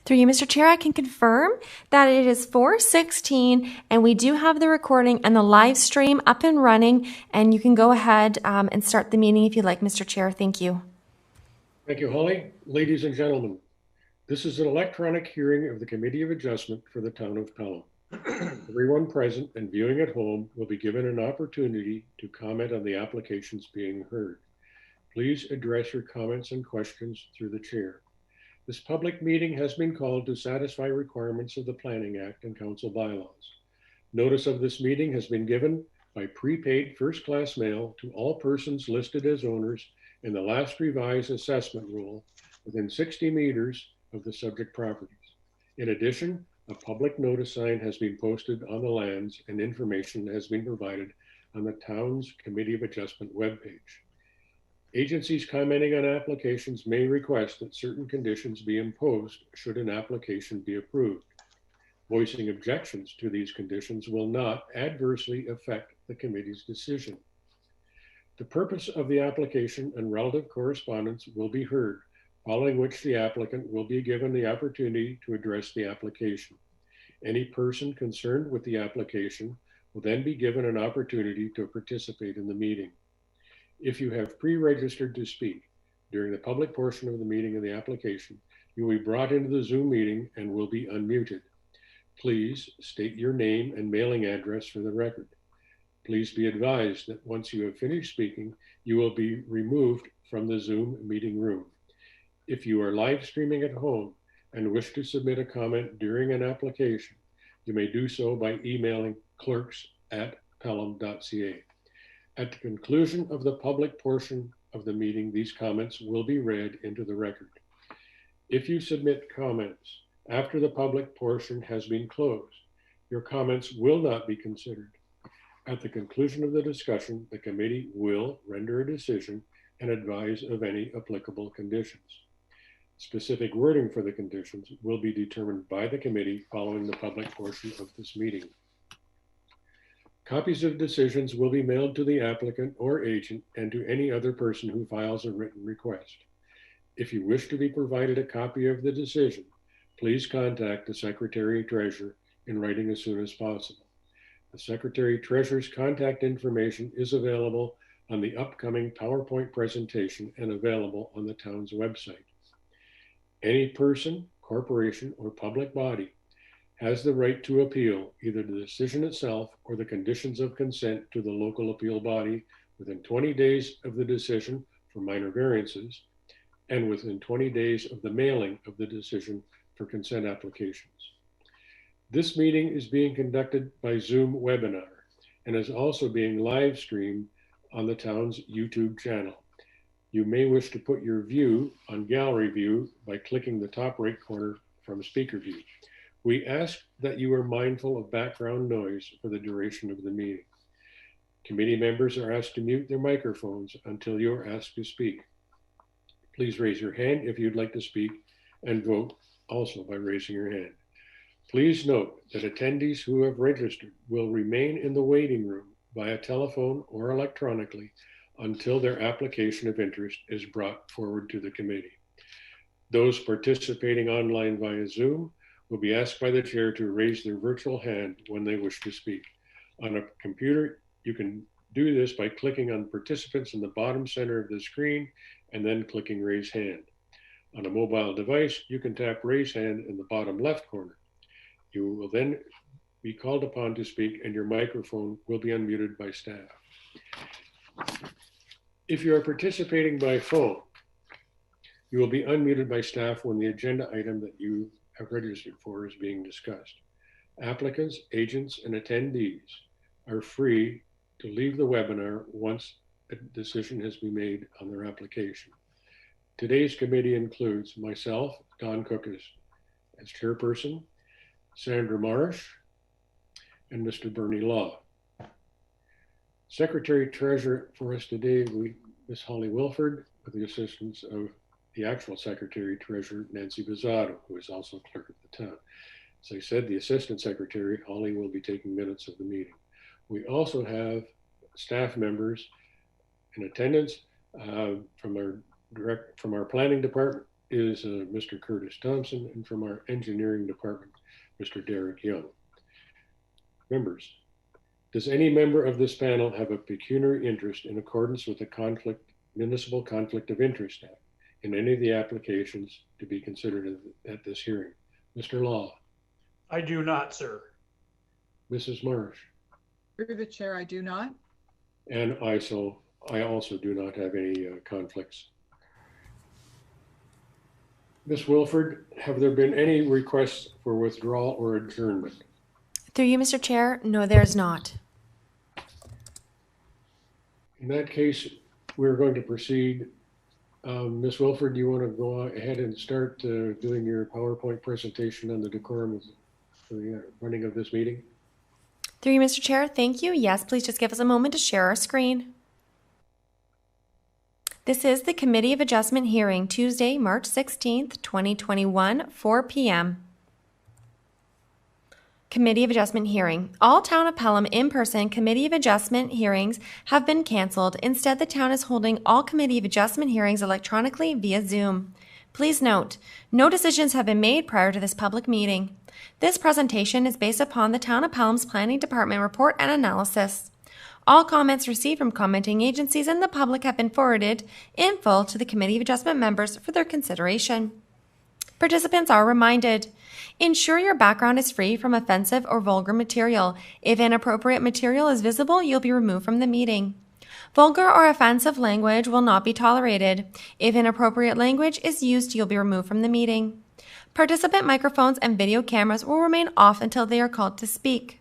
Through you, Mr. Chair, I can confirm that it is 4:16, and we do have the recording and the live stream up and running, and you can go ahead and start the meeting if you'd like, Mr. Chair. Thank you. Thank you, Holly. Ladies and gentlemen, this is an electronic hearing of the Committee of Adjustment for the Town of Pelham. Everyone present and viewing at home will be given an opportunity to comment on the applications being heard. Please address your comments and questions through the chair. This public meeting has been called to satisfy requirements of the Planning Act and Council bylaws. Notice of this meeting has been given by prepaid first-class mail to all persons listed as owners in the last revised assessment rule within 60 meters of the subject properties. In addition, a public notice sign has been posted on the lands and information has been provided on the town's Committee of Adjustment webpage. Agencies commenting on applications may request that certain conditions be imposed should an application be approved. Voicing objections to these conditions will not adversely affect the committee's decision. The purpose of the application and relative correspondence will be heard, following which the applicant will be given the opportunity to address the application. Any person concerned with the application will then be given an opportunity to participate in the meeting. If you have pre-registered to speak during the public portion of the meeting of the application, you will be brought into the Zoom meeting and will be unmuted. Please state your name and mailing address for the record. Please be advised that once you have finished speaking, you will be removed from the Zoom meeting room. If you are live streaming at home and wish to submit a comment during an application, you may do so by emailing clerks@pelham.ca. At the conclusion of the public portion of the meeting, these comments will be read into the record. If you submit comments after the public portion has been closed, your comments will not be considered. At the conclusion of the discussion, the committee will render a decision and advise of any applicable conditions. Specific wording for the conditions will be determined by the committee following the public portion of this meeting. Copies of decisions will be mailed to the applicant or agent and to any other person who files a written request. If you wish to be provided a copy of the decision, please contact the Secretary Treasurer in writing as soon as possible. The Secretary Treasurer's contact information is available on the upcoming PowerPoint presentation and available on the town's website. Any person, corporation, or public body has the right to appeal either the decision itself or the conditions of consent to the local appeal body within 20 days of the decision for minor variances and within 20 days of the mailing of the decision for consent applications. This meeting is being conducted by Zoom webinar and is also being live streamed on the town's YouTube channel. You may wish to put your view on gallery view by clicking the top right corner from speaker view. We ask that you are mindful of background noise for the duration of the meeting. Committee members are asked to mute their microphones until you are asked to speak. Please raise your hand if you'd like to speak and vote also by raising your hand. Please note that attendees who have registered will remain in the waiting room via telephone or electronically until their application of interest is brought forward to the committee. Those participating online via Zoom will be asked by the chair to raise their virtual hand when they wish to speak. On a computer, you can do this by clicking on participants in the bottom center of the screen and then clicking raise hand. On a mobile device, you can tap raise hand in the bottom left corner. You will then be called upon to speak and your microphone will be unmuted by staff. If you are participating by phone, you will be unmuted by staff when the agenda item that you have registered for is being discussed. Applicants, agents, and attendees are free to leave the webinar once a decision has been made on their application. Today's committee includes myself, Don Cook as chairperson, Sandra Marsh, and Mr. Bernie Law. Secretary Treasurer for us today, Ms. Holly Wilford, with the assistance of the actual Secretary Treasurer, Nancy Bizzato, who is also clerk of the town. As I said, the Assistant Secretary, Holly, will be taking minutes of the meeting. We also have staff members In attendance from our planning department is Mr. Curtis Thompson, and from our engineering department, Mr. Derek Young. Members, does any member of this panel have a pecuniary interest in accordance with the Municipal Conflict of Interest Act in any of the applications to be considered at this hearing? Mr. Law. I do not, sir. Mrs. Marsh. Through the chair, I do not. And I also do not have any conflicts. Ms. Wilford, have there been any requests for withdrawal or adjournment? Through you, Mr. Chair, no, there's not. In that case, we're going to proceed. Ms. Wilford, do you want to go ahead and start doing your PowerPoint presentation on the decorum of the running of this meeting? Through you, Mr. Chair, thank you. Yes, please just give us a moment to share our screen. This is the Committee of Adjustment hearing, Tuesday, March 16th, 2021, 4 p.m. Committee of Adjustment hearing. All Town of Pelham in-person Committee of Adjustment hearings have been canceled. Instead, the town is holding all Committee of Adjustment hearings electronically via Zoom. Please note, no decisions have been made prior to this public meeting. This presentation is based upon the Town of Pelham's Planning Department report and analysis. All comments received from commenting agencies and the public have been forwarded in full to the Committee of Adjustment members for their consideration. Participants are reminded, ensure your background is free from offensive or vulgar material. If inappropriate material is visible, you'll be removed from the meeting. Vulgar or offensive language will not be tolerated. If inappropriate language is used, you'll be removed from the meeting. Participant microphones and video cameras will remain off until they are called to speak.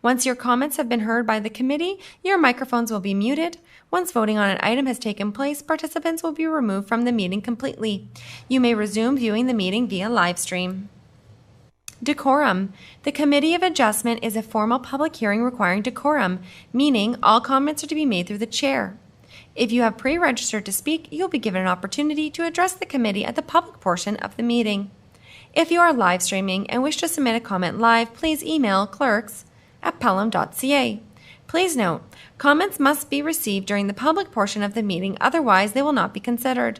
Once your comments have been heard by the committee, your microphones will be muted. Once voting on an item has taken place, participants will be removed from the meeting completely. You may resume viewing the meeting via live stream. Decorum. The Committee of Adjustment is a formal public hearing requiring decorum, meaning all comments are to be made through the chair. If you have pre-registered to speak, you'll be given an opportunity to address the committee at the public portion of the meeting. If you are live streaming and wish to submit a comment live, please email clerks@pelham.ca. Please note, comments must be received during the public portion of the meeting, otherwise they will not be considered.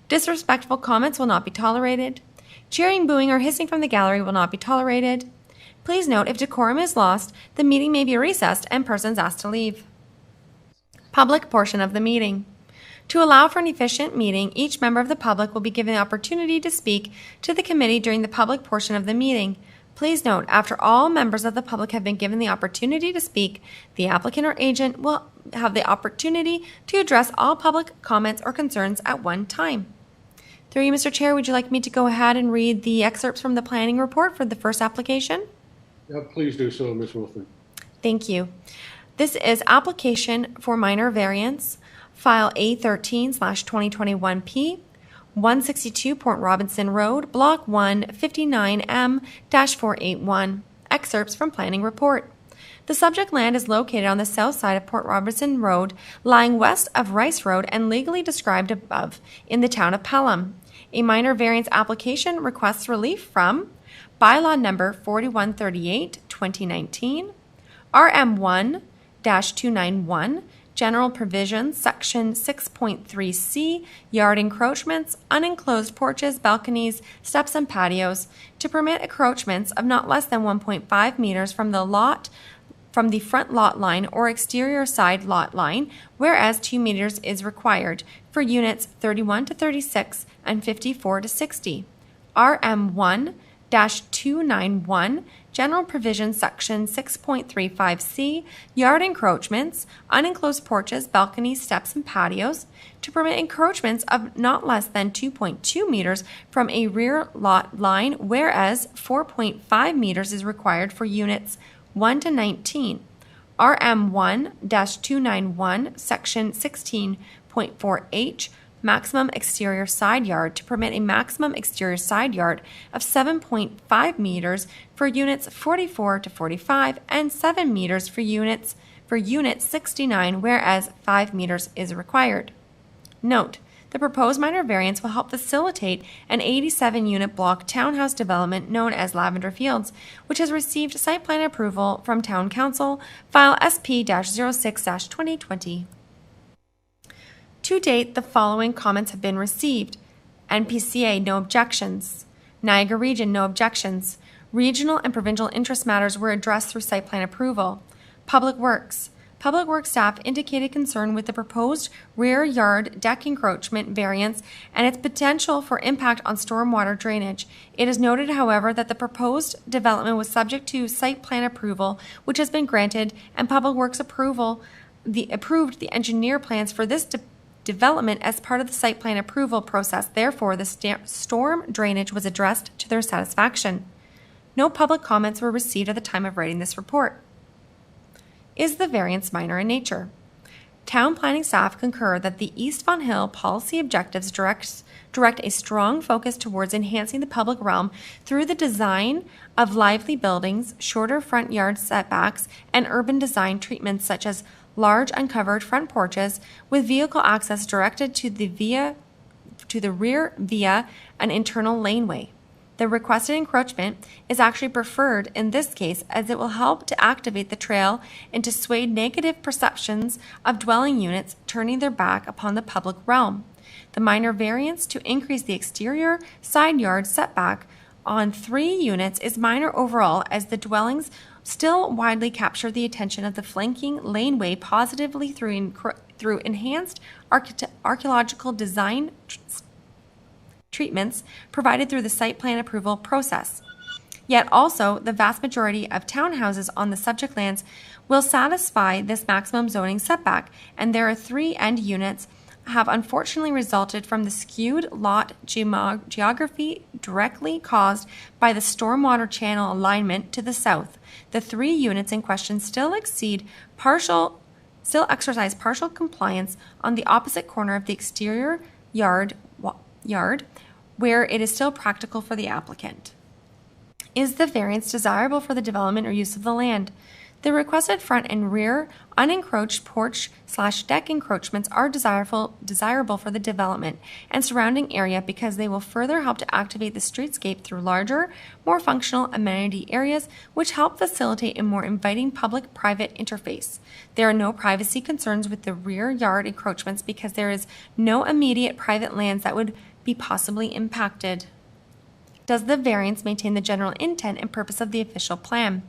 Disrespectful comments will not be tolerated. Cheering, booing, or hissing from the gallery will not be tolerated. Please note, if decorum is lost, the meeting may be recessed and persons asked to leave. Public portion of the meeting. To allow for an efficient meeting, each member of the public will be given the opportunity to speak to the committee during the public portion of the meeting. Please note, after all members of the public have been given the opportunity to speak, the applicant or agent will have the opportunity to address all public comments or concerns at one time. Through you, Mr. Chair, would you like me to go ahead and read the excerpts from the planning report for the first application? Yeah, please do so, Ms. Wilford. Thank you. This is application for minor variance, file A13/2021P, 162 Port Robinson Road, Block 1, 59M-481. Excerpts from planning report. The subject land is located on the south side of Port Robinson Road, lying west of Rice Road and legally described above in the town of Pelham. A minor variance application requests relief from Bylaw number 4138/2019, RM1-291, General Provisions, Section 6.3C, Yard Encroachments, Unenclosed Porches, Balconies, Steps, and Patios, to permit encroachments of not less than 1.5 meters from the front lot line or exterior side lot line, whereas 2 meters is required for units 31 to 36 and 54 to 60. RM1-291, General Provisions, Section 6.35C, Yard Encroachments, Unenclosed Porches, Balconies, Steps, and Patios, to permit encroachments of not less than 2.2 meters from a rear lot line, whereas 4.5 meters is required for units 1 to 19. RM1-291, Section 16.4H, Maximum Exterior Side Yard, to permit a maximum exterior side yard of 7.5 meters for units 44 to 45 and 7 meters for unit 69, whereas 5 meters is required. Note, the proposed minor variance will help facilitate an 87-unit block townhouse development known as Lavender Fields, which has received site plan approval from Town Council, file SP-06-2020. To date, the following comments have been received. NPCA, no objections. Niagara Region, no objections. Regional and provincial interest matters were addressed through site plan approval. Public Works. Public Works staff indicated concern with the proposed rear yard deck encroachment variance and its potential for impact on stormwater drainage. It is noted, however, that the proposed development was subject to site plan approval, which has been granted, and Public Works approved the engineer plans for this development as part of the site plan approval process. Therefore, the storm drainage was addressed to their satisfaction. No public comments were received at the time of writing this report. Is the variance minor in nature? Town planning staff concur that the East Vaughan Hill policy objectives direct a strong focus towards enhancing the public realm through the design of lively buildings, shorter front yard setbacks, and urban design treatments such as large uncovered front porches with vehicle access directed to the rear via an internal laneway. The requested encroachment is actually preferred in this case as it will help to activate the trail and to sway negative perceptions of dwelling units turning their back upon the public realm. The minor variance to increase the exterior side yard setback on 3 units is minor overall as the dwellings still widely capture the attention of the flanking laneway positively through enhanced archaeological design treatments provided through the site plan approval process. Yet also, the vast majority of townhouses on the subject lands will satisfy this maximum zoning setback, and there are 3 end units have unfortunately resulted from the skewed lot geography directly caused by the stormwater channel alignment to the south. The 3 units in question still exercise partial compliance on the opposite corner of the exterior yard where it is still practical for the applicant. Is the variance desirable for the development or use of the land? The requested front and rear unencroached porch/deck encroachments are desirable for the development and surrounding area because they will further help to activate the streetscape through larger, more functional amenity areas which help facilitate a more inviting public-private interface. There are no privacy concerns with the rear yard encroachments because there is no immediate private lands that would be possibly impacted. Does the variance maintain the general intent and purpose of the official plan?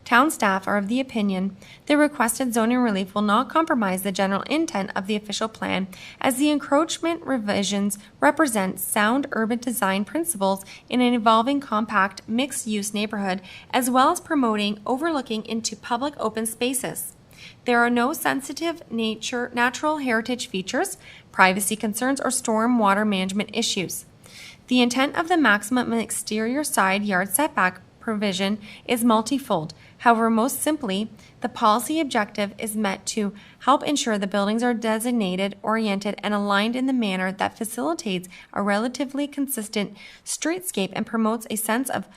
Town staff are of the opinion the requested zoning relief will not compromise the general intent of the official plan as the encroachment revisions represent sound urban design principles in an evolving compact mixed-use neighborhood as well as promoting overlooking into public open spaces. There are no sensitive natural heritage features, privacy concerns, or storm water management issues. The intent of the maximum exterior side yard setback provision is multifold. However, most simply, the policy objective is meant to help ensure the buildings are designated, oriented, and aligned in the manner that facilitates a relatively consistent streetscape and promotes a sense of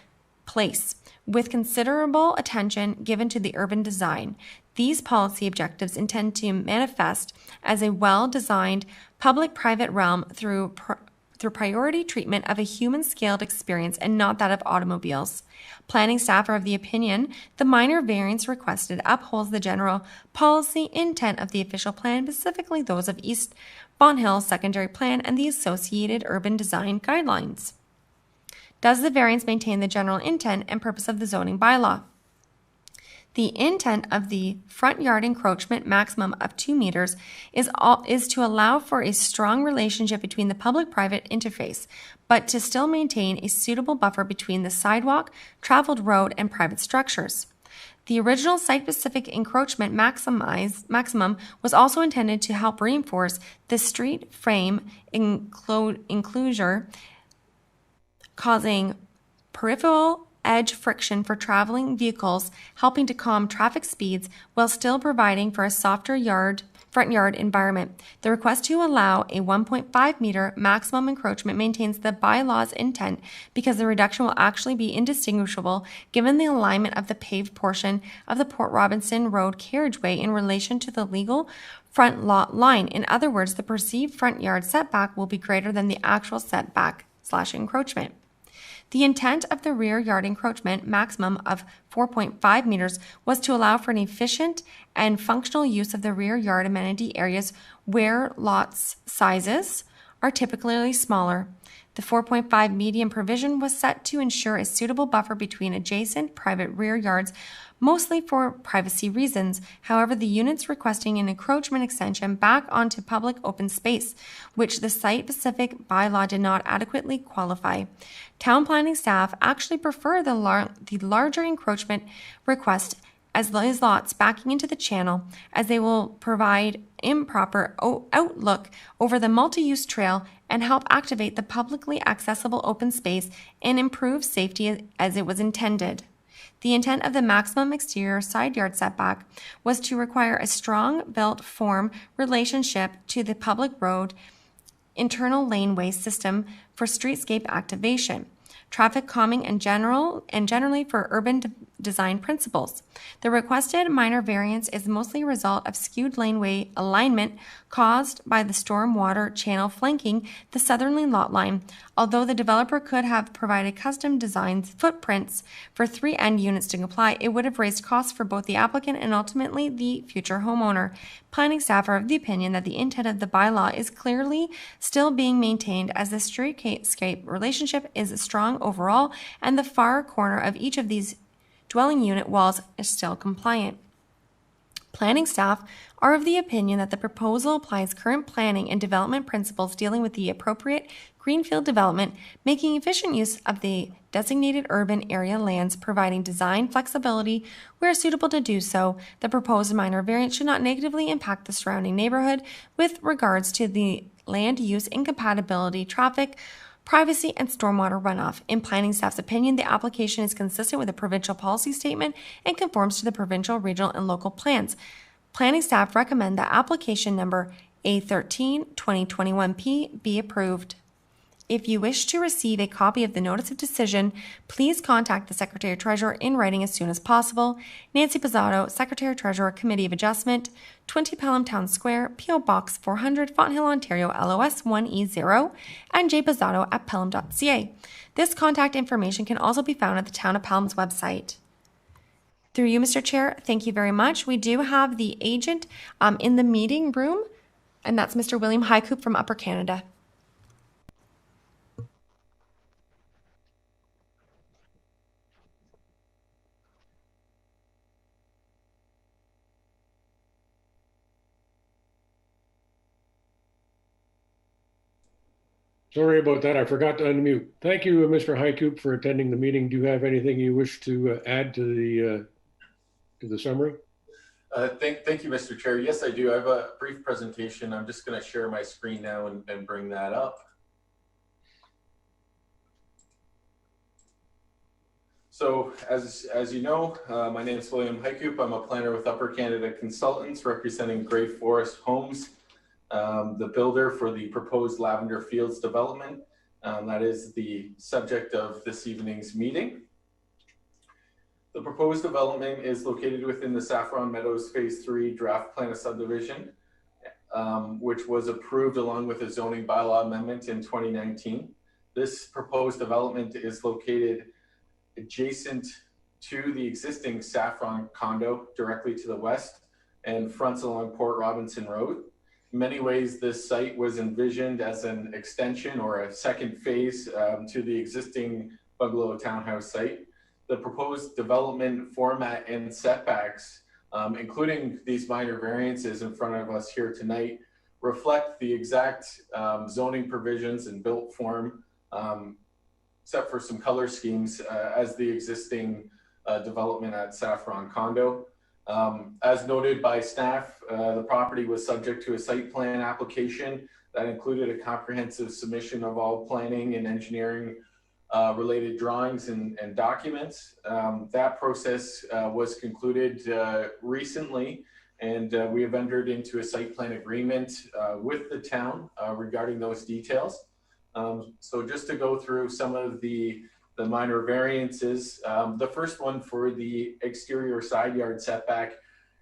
place, with considerable attention given to the urban design. These policy objectives intend to manifest as a well-designed public-private realm through priority treatment of a human-scaled experience and not that of automobiles. Planning staff are of the opinion the minor variance requested upholds the general policy intent of the official plan, specifically those of East Vaughan Hill Secondary Plan and the associated urban design guidelines. Does the variance maintain the general intent and purpose of the zoning bylaw? The intent of the front yard encroachment maximum of 2 meters is to allow for a strong relationship between the public-private interface, but to still maintain a suitable buffer between the sidewalk, traveled road, and private structures. The original site-specific encroachment maximum was also intended to help reinforce the street frame enclosure, causing peripheral edge friction for traveling vehicles, helping to calm traffic speeds while still providing for a softer front yard environment. The request to allow a 1.5 meter maximum encroachment maintains the bylaw's intent because the reduction will actually be indistinguishable given the alignment of the paved portion of the Port Robinson Road carriageway in relation to the legal front lot line. In other words, the perceived front yard setback will be greater than the actual setback/encroachment. The intent of the rear yard encroachment maximum of 4.5 meters was to allow for an efficient and functional use of the rear yard amenity areas where lots sizes are typically smaller. The 4.5 median provision was set to ensure a suitable buffer between adjacent private rear yards, mostly for privacy reasons. However, the units requesting an encroachment extension back onto public open space, which the site-specific bylaw did not adequately qualify. Town planning staff actually prefer the larger encroachment request as those lots backing into the channel, as they will provide improper outlook over the multi-use trail and help activate the publicly accessible open space and improve safety as it was intended. The intent of the maximum exterior side yard setback was to require a strong built form relationship to the public road internal laneway system for streetscape activation, traffic calming, and generally for urban design principles. The requested minor variance is mostly a result of skewed laneway alignment caused by the storm water channel flanking the southerly lot line. Although the developer could have provided custom designed footprints for 3 end units to comply, it would have raised costs for both the applicant and ultimately the future homeowner. Planning staff are of the opinion that the intent of the bylaw is clearly still being maintained, as the streetscape relationship is strong overall and the far corner of each of these dwelling unit walls is still compliant. Planning staff are of the opinion that the proposal applies current planning and development principles dealing with the appropriate greenfield development, making efficient use of the designated urban area lands, providing design flexibility where suitable to do so. The proposed minor variance should not negatively impact the surrounding neighborhood with regards to the land use incompatibility, traffic, privacy, and stormwater runoff. In planning staff's opinion, the application is consistent with the provincial policy statement and conforms to the provincial, regional, and local plans. Planning staff recommend that application number A13-2021P be approved. If you wish to receive a copy of the notice of decision, please contact the Secretary-Treasurer in writing as soon as possible. Nancy Pizzato, Secretary-Treasurer, Committee of Adjustment, 20 Pelham Town Square, P.O. Box 400, Fonthill, Ontario, LOS 1E0, and jpizzato@pelham.ca. This contact information can also be found at the Town of Pelham's website. Through you, Mr. Chair, thank you very much. We do have the agent in the meeting room, and that's Mr. William Highcoop from Upper Canada. Sorry about that. I forgot to unmute. Thank you, Mr. Highcoop, for attending the meeting. Do you have anything you wish to add to the summary? Thank you, Mr. Chair. Yes, I do. I have a brief presentation. I'm just going to share my screen now and bring that up. So as you know, my name is William Highcoop. I'm a planner with Upper Canada Consultants representing Grey Forest Homes, the builder for the proposed Lavender Fields development. That is the subject of this evening's meeting. The proposed development is located within the Saffron Meadows Phase 3 draft plan of subdivision, which was approved along with a zoning bylaw amendment in 2019. This proposed development is located adjacent to the existing Saffron condo directly to the west and fronts along Port Robinson Road. In many ways, this site was envisioned as an extension or a second phase to the existing bungalow townhouse site. The proposed development format and setbacks, including these minor variances in front of us here tonight, reflect the exact zoning provisions and built form, except for some color schemes, as the existing development at Saffron Condo. As noted by staff, the property was subject to a site plan application that included a comprehensive submission of all planning and engineering related drawings and documents. That process was concluded recently, and we have entered into a site plan agreement with the town regarding those details. So just to go through some of the minor variances, the first one for the exterior side yard setback,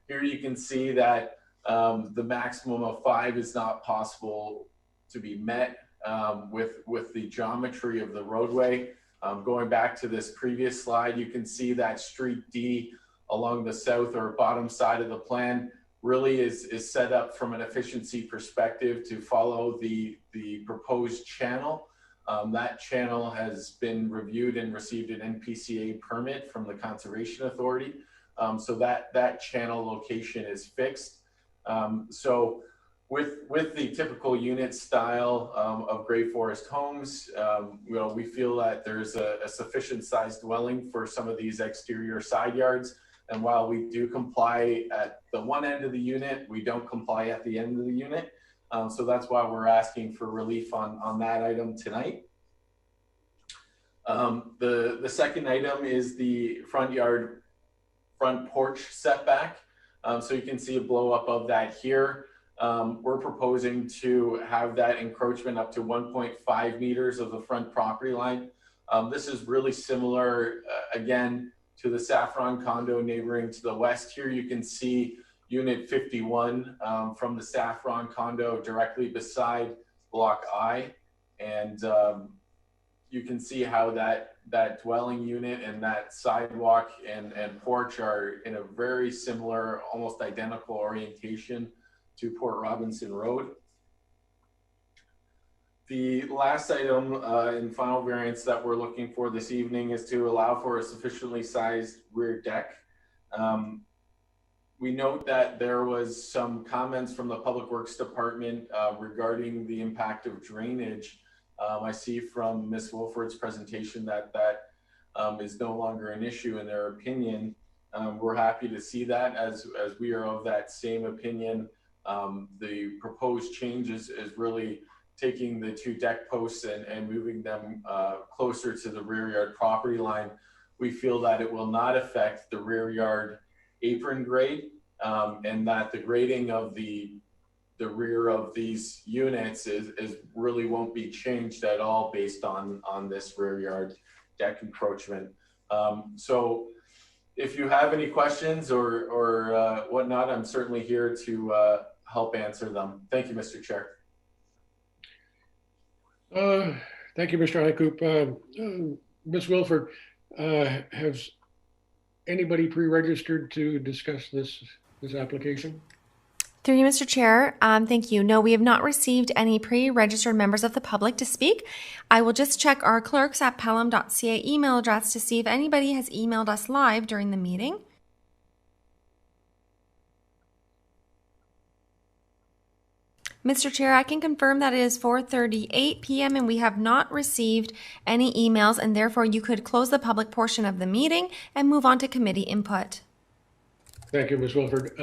here you can see that the maximum of 5 is not possible to be met with the geometry of the roadway. Going back to this previous slide, you can see that street D along the south or bottom side of the plan really is set up from an efficiency perspective to follow the proposed channel. That channel has been reviewed and received an NPCA permit from the Conservation Authority. So that channel location is fixed. So with the typical unit style of Grey Forest homes, we feel that there's a sufficient size dwelling for some of these exterior side yards. And while we do comply at the one end of the unit, we don't comply at the end of the unit. So that's why we're asking for relief on that item tonight. The second item is the front porch setback. So you can see a blow up of that here. We're proposing to have that encroachment up to 1.5 meters of the front property line. This is really similar, again, to the Saffron condo neighboring to the west. Here you can see unit 51 from the Saffron condo directly beside block I. And you can see how that dwelling unit and that sidewalk and porch are in a very similar, almost identical orientation to Port Robinson Road. The last item in final variance that we're looking for this evening is to allow for a sufficiently sized rear deck. We note that there was some comments from the Public Works Department regarding the impact of drainage. I see from Ms. Wolford's presentation that is no longer an issue in their opinion. We're happy to see that as we are of that same opinion. The proposed change is really taking the two deck posts and moving them closer to the rear yard property line. We feel that it will not affect the rear yard apron grade, and that the grading of the rear of these units is really won't be changed at all based on this rear yard deck encroachment. So if you have any questions or whatnot, I'm certainly here to help answer them. Thank you, Mr. Chair. Thank you, Mr. Hycoop. Ms. Wilford, has anybody pre-registered to discuss this application? Through you, Mr. Chair, thank you. No, we have not received any pre-registered members of the public to speak. I will just check our clerks at pelham.ca email address to see if anybody has emailed us live during the meeting. Mr. Chair, I can confirm that it is 4:38 p.m. and we have not received any emails, and therefore you could close the public portion of the meeting and move on to committee input. Thank you, Ms. Wilford.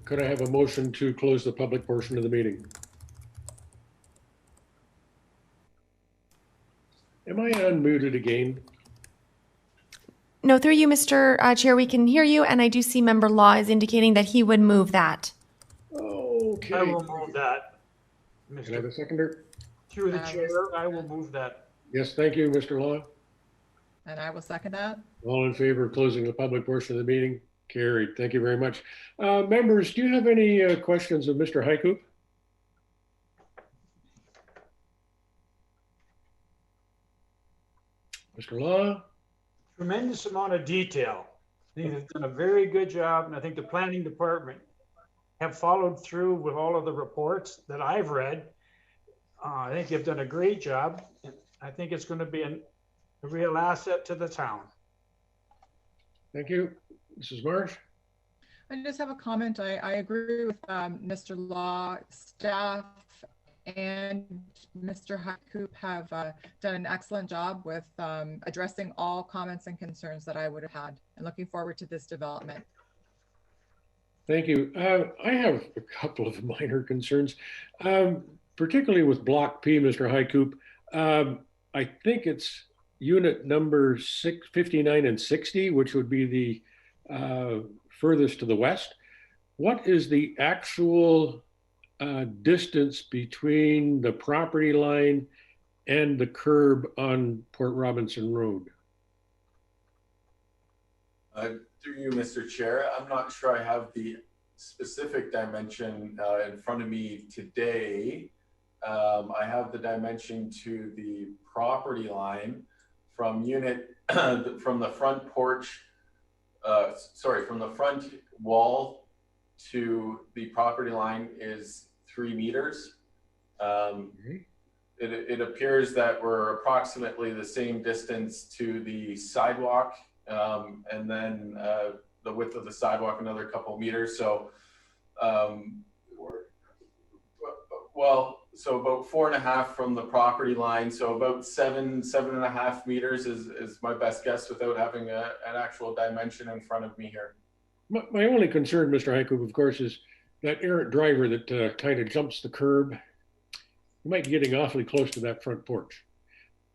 Could I have a motion to close the public portion of the meeting? Am I unmuted again? No, through you, Mr. Chair, we can hear you, and I do see Member Law is indicating that he would move that. Okay. I will move that. Can I have a seconder? Through the chair, I will move that. Yes, thank you, Mr. Law. And I will second that. All in favor of closing the public portion of the meeting? Carried. Thank you very much. Members, do you have any questions of Mr. Hycoop? Mr. Law? Tremendous amount of detail. I think they've done a very good job, and I think the planning department have followed through with all of the reports that I've read. I think they've done a great job. I think it's going to be a real asset to the town. Thank you. Mrs. Marsh? I just have a comment. I agree with Mr. Law. Staff and Mr. Hycoop have done an excellent job with addressing all comments and concerns that I would have had, and looking forward to this development. Thank you. I have a couple of minor concerns, particularly with Block P, Mr. Hycoop. I think it's unit number 59 and 60, which would be the furthest to the west. What is the actual distance between the property line and the curb on Port Robinson Road? Through you, Mr. Chair, I'm not sure I have the specific dimension in front of me today. I have the dimension to the property line from unit, from the front porch, from the front wall to the property line is 3 meters. It appears that we're approximately the same distance to the sidewalk, and then the width of the sidewalk another couple meters. So, so about 4.5 from the property line. So about 7.5 meters is my best guess without having an actual dimension in front of me here. My only concern, Mr. Heiko, of course, is that errant driver that kind of jumps the curb. You might be getting awfully close to that front porch.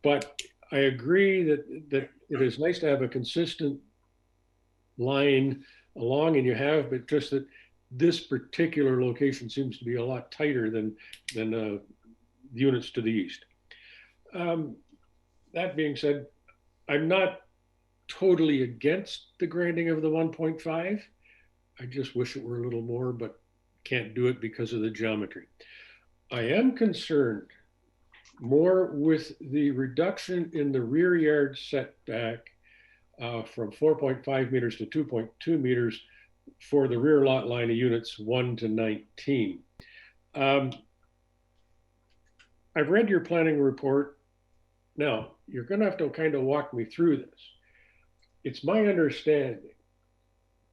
But I agree that it is nice to have a consistent line along, and you have, but just that this particular location seems to be a lot tighter than units to the east. That being said, I'm not totally against the granting of the 1.5. I just wish it were a little more, but can't do it because of the geometry. I am concerned more with the reduction in the rear yard setback from 4.5 meters to 2.2 meters for the rear lot line of units 1 to 19. I've read your planning report. Now, you're going to have to kind of walk me through this. It's my understanding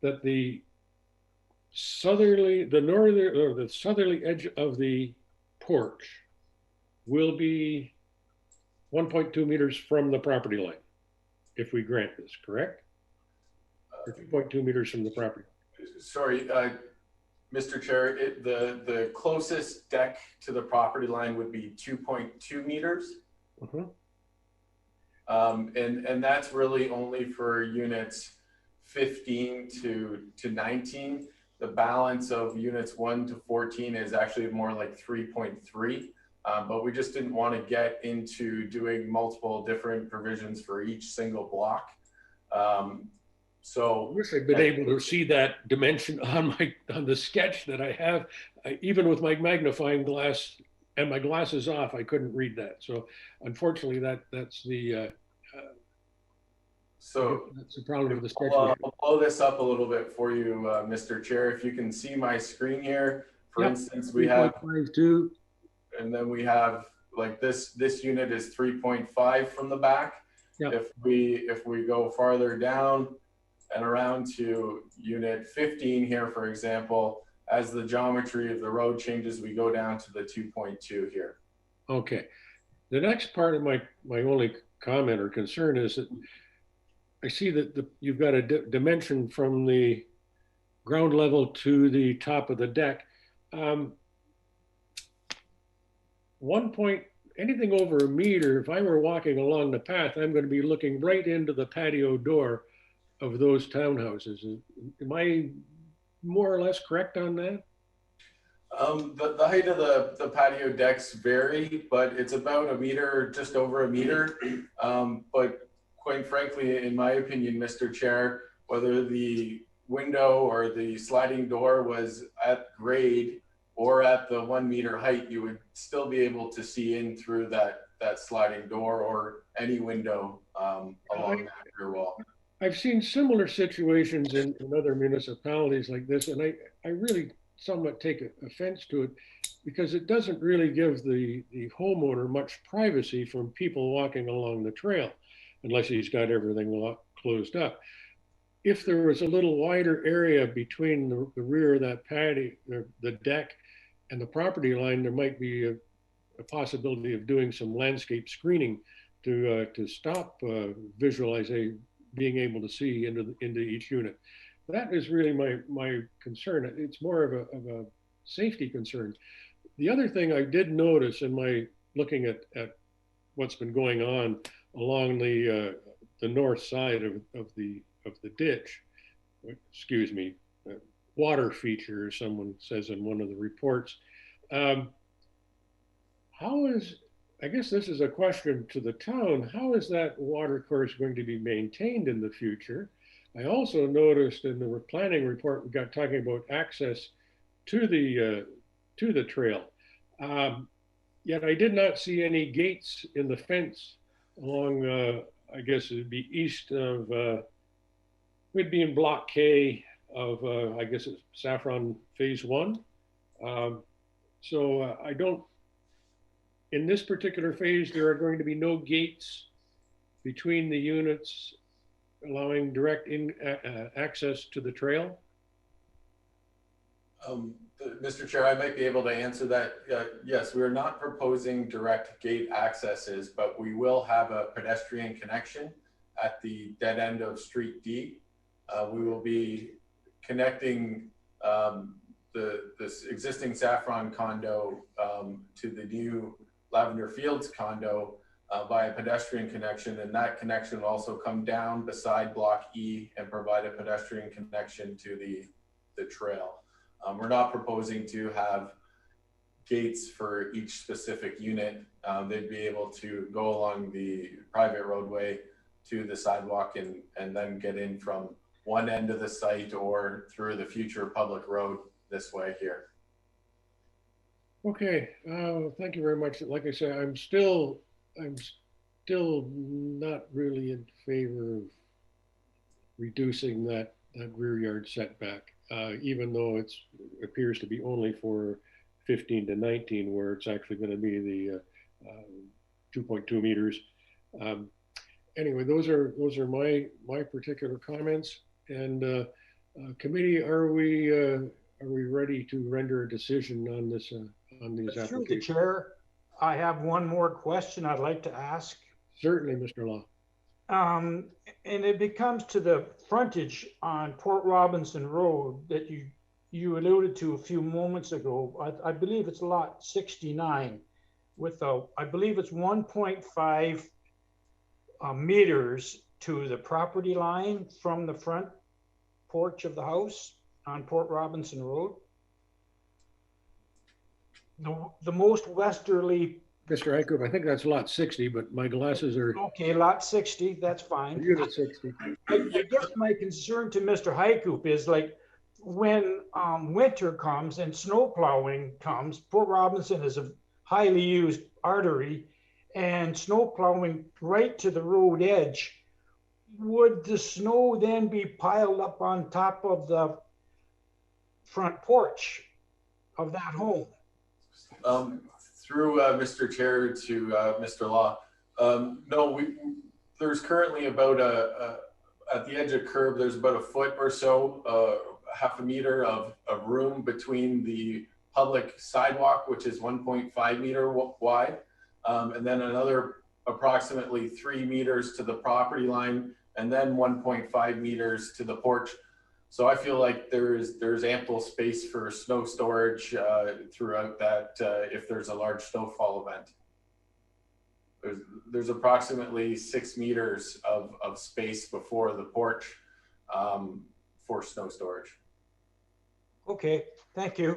that the southerly edge of the porch will be 1.2 meters from the property line, if we grant this, correct? Or 2.2 meters from the property line. Sorry, Mr. Chair, the closest deck to the property line would be 2.2 meters. And that's really only for units 15 to 19. The balance of units 1 to 14 is actually more like 3.3. But we just didn't want to get into doing multiple different provisions for each single block. So I wish I'd been able to see that dimension on the sketch that I have. Even with my magnifying glass and my glasses off, I couldn't read that. So unfortunately, that's the problem with the sketch. I'll blow this up a little bit for you, Mr. Chair. If you can see my screen here, for instance, we have 3.52. And then we have like this unit is 3.5 from the back. Yep. If we go farther down and around to unit 15 here, for example, as the geometry of the road changes, we go down to the 2.2 here. Okay. The next part of my only comment or concern is that I see that you've got a dimension from the ground level to the top of the deck. Anything over a meter, if I were walking along the path, I'm going to be looking right into the patio door of those townhouses. Am I more or less correct on that? The height of the patio decks vary, but it's about a meter, just over a meter. But quite frankly, in my opinion, Mr. Chair, whether the window or the sliding door was at grade or at the 1 meter height, you would still be able to see in through that sliding door or any window along that rear wall. I've seen similar situations in other municipalities like this, and I really somewhat take offense to it because it doesn't really give the homeowner much privacy from people walking along the trail unless he's got everything closed up. If there was a little wider area between the rear of that patio, the deck, and the property line, there might be a possibility of doing some landscape screening to stop visualizing, being able to see into each unit. That is really my concern. It's more of a safety concern. The other thing I did notice in my looking at what's been going on along the north side of the ditch, excuse me, water feature, someone says in one of the reports. I guess this is a question to the town, how is that water course going to be maintained in the future? I also noticed in the planning report, we got talking about access to the trail. Yet I did not see any gates in the fence along I guess it'd be east of, we'd be in Block K of, I guess it's Saffron Phase 1. So I don't, in this particular phase, there are going to be no gates between the units allowing direct access to the trail. Mr. Chair, I might be able to answer that. Yes, we are not proposing direct gate accesses, but we will have a pedestrian connection at the dead end of Street D. We will be connecting this existing Saffron condo to the new Lavender Fields condo by a pedestrian connection, and that connection will also come down beside Block E and provide a pedestrian connection to the trail. We're not proposing to have gates for each specific unit. They'd be able to go along the private roadway to the sidewalk and then get in from one end of the site or through the future public road this way here. Okay, thank you very much. Like I said, I'm still not really in favor of reducing that rear yard setback, even though it appears to be only for 15 to 19, where it's actually going to be the 2.2 meters. Anyway, those are my particular comments. And committee, are we ready to render a decision on this on these Through applications? the chair, I have one more question I'd like to ask. Certainly, Mr. Law. And it becomes to the frontage on Port Robinson Road that you alluded to a few moments ago. I believe it's lot 69 with I believe it's 1.5 meters to the property line from the front porch of the house on Port Robinson Road. The most westerly. Mr. Eichhoff, I think that's lot 60, but my glasses are. Okay, lot 60, that's fine. Unit 60. I guess my concern to Mr. Heicoup is like when winter comes and snow plowing comes, Port Robinson is a highly used artery, and snow plowing right to the road edge. Would the snow then be piled up on top of the front porch of that home? Through Mr. Chair to Mr. Law, no, there's currently about at the edge of curb, there's about a foot or so, half a meter of room between the public sidewalk, which is 1.5 meter wide, and then another approximately 3 meters to the property line, and then 1.5 meters to the porch. So I feel like there's ample space for snow storage throughout that if there's a large snowfall event. There's approximately 6 meters of space before the porch for snow storage. Okay, thank you.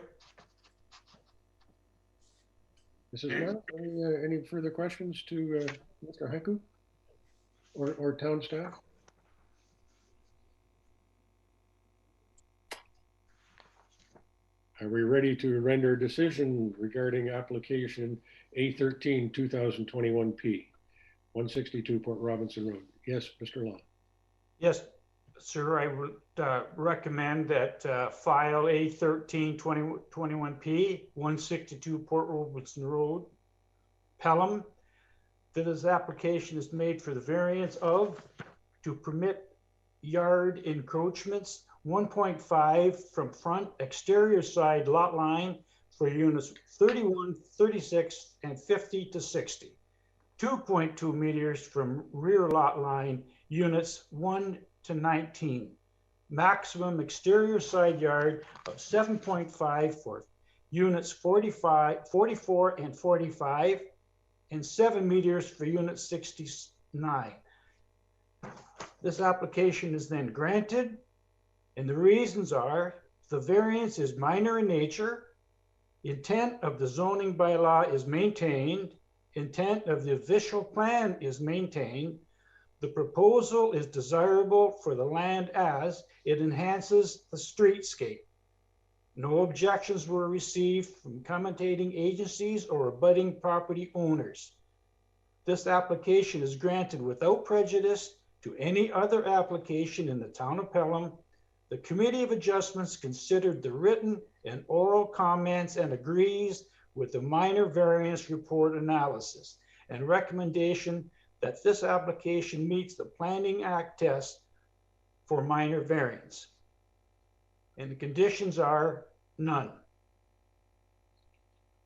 Mrs. Marr, any further questions to Mr. Heicoup or town staff? Are we ready to render a decision regarding application A13 2021P, 162 Port Robinson Road? Yes, Mr. Law. Yes, sir, I would recommend that file A13 2021P, 162 Port Robinson Road, Pelham, that this application is made for the variance of to permit yard encroachments 1.5 from front exterior side lot line for units 31, 36, and 50 to 60. 2.2 meters from rear lot line units 1 to 19. Maximum exterior side yard of 7.5 for units 45, 44, and 45, and 7 meters for unit 69. This application is then granted. And the reasons are the variance is minor in nature, intent of the zoning bylaw is maintained, intent of the official plan is maintained, the proposal is desirable for the land as it enhances the streetscape. No objections were received from commentating agencies or abutting property owners. this application is granted without prejudice to any other application in the town of Pelham. The Committee of Adjustments considered the written and oral comments and agrees with the minor variance report analysis and recommendation that this application meets the Planning Act test for minor variance. And the conditions are none.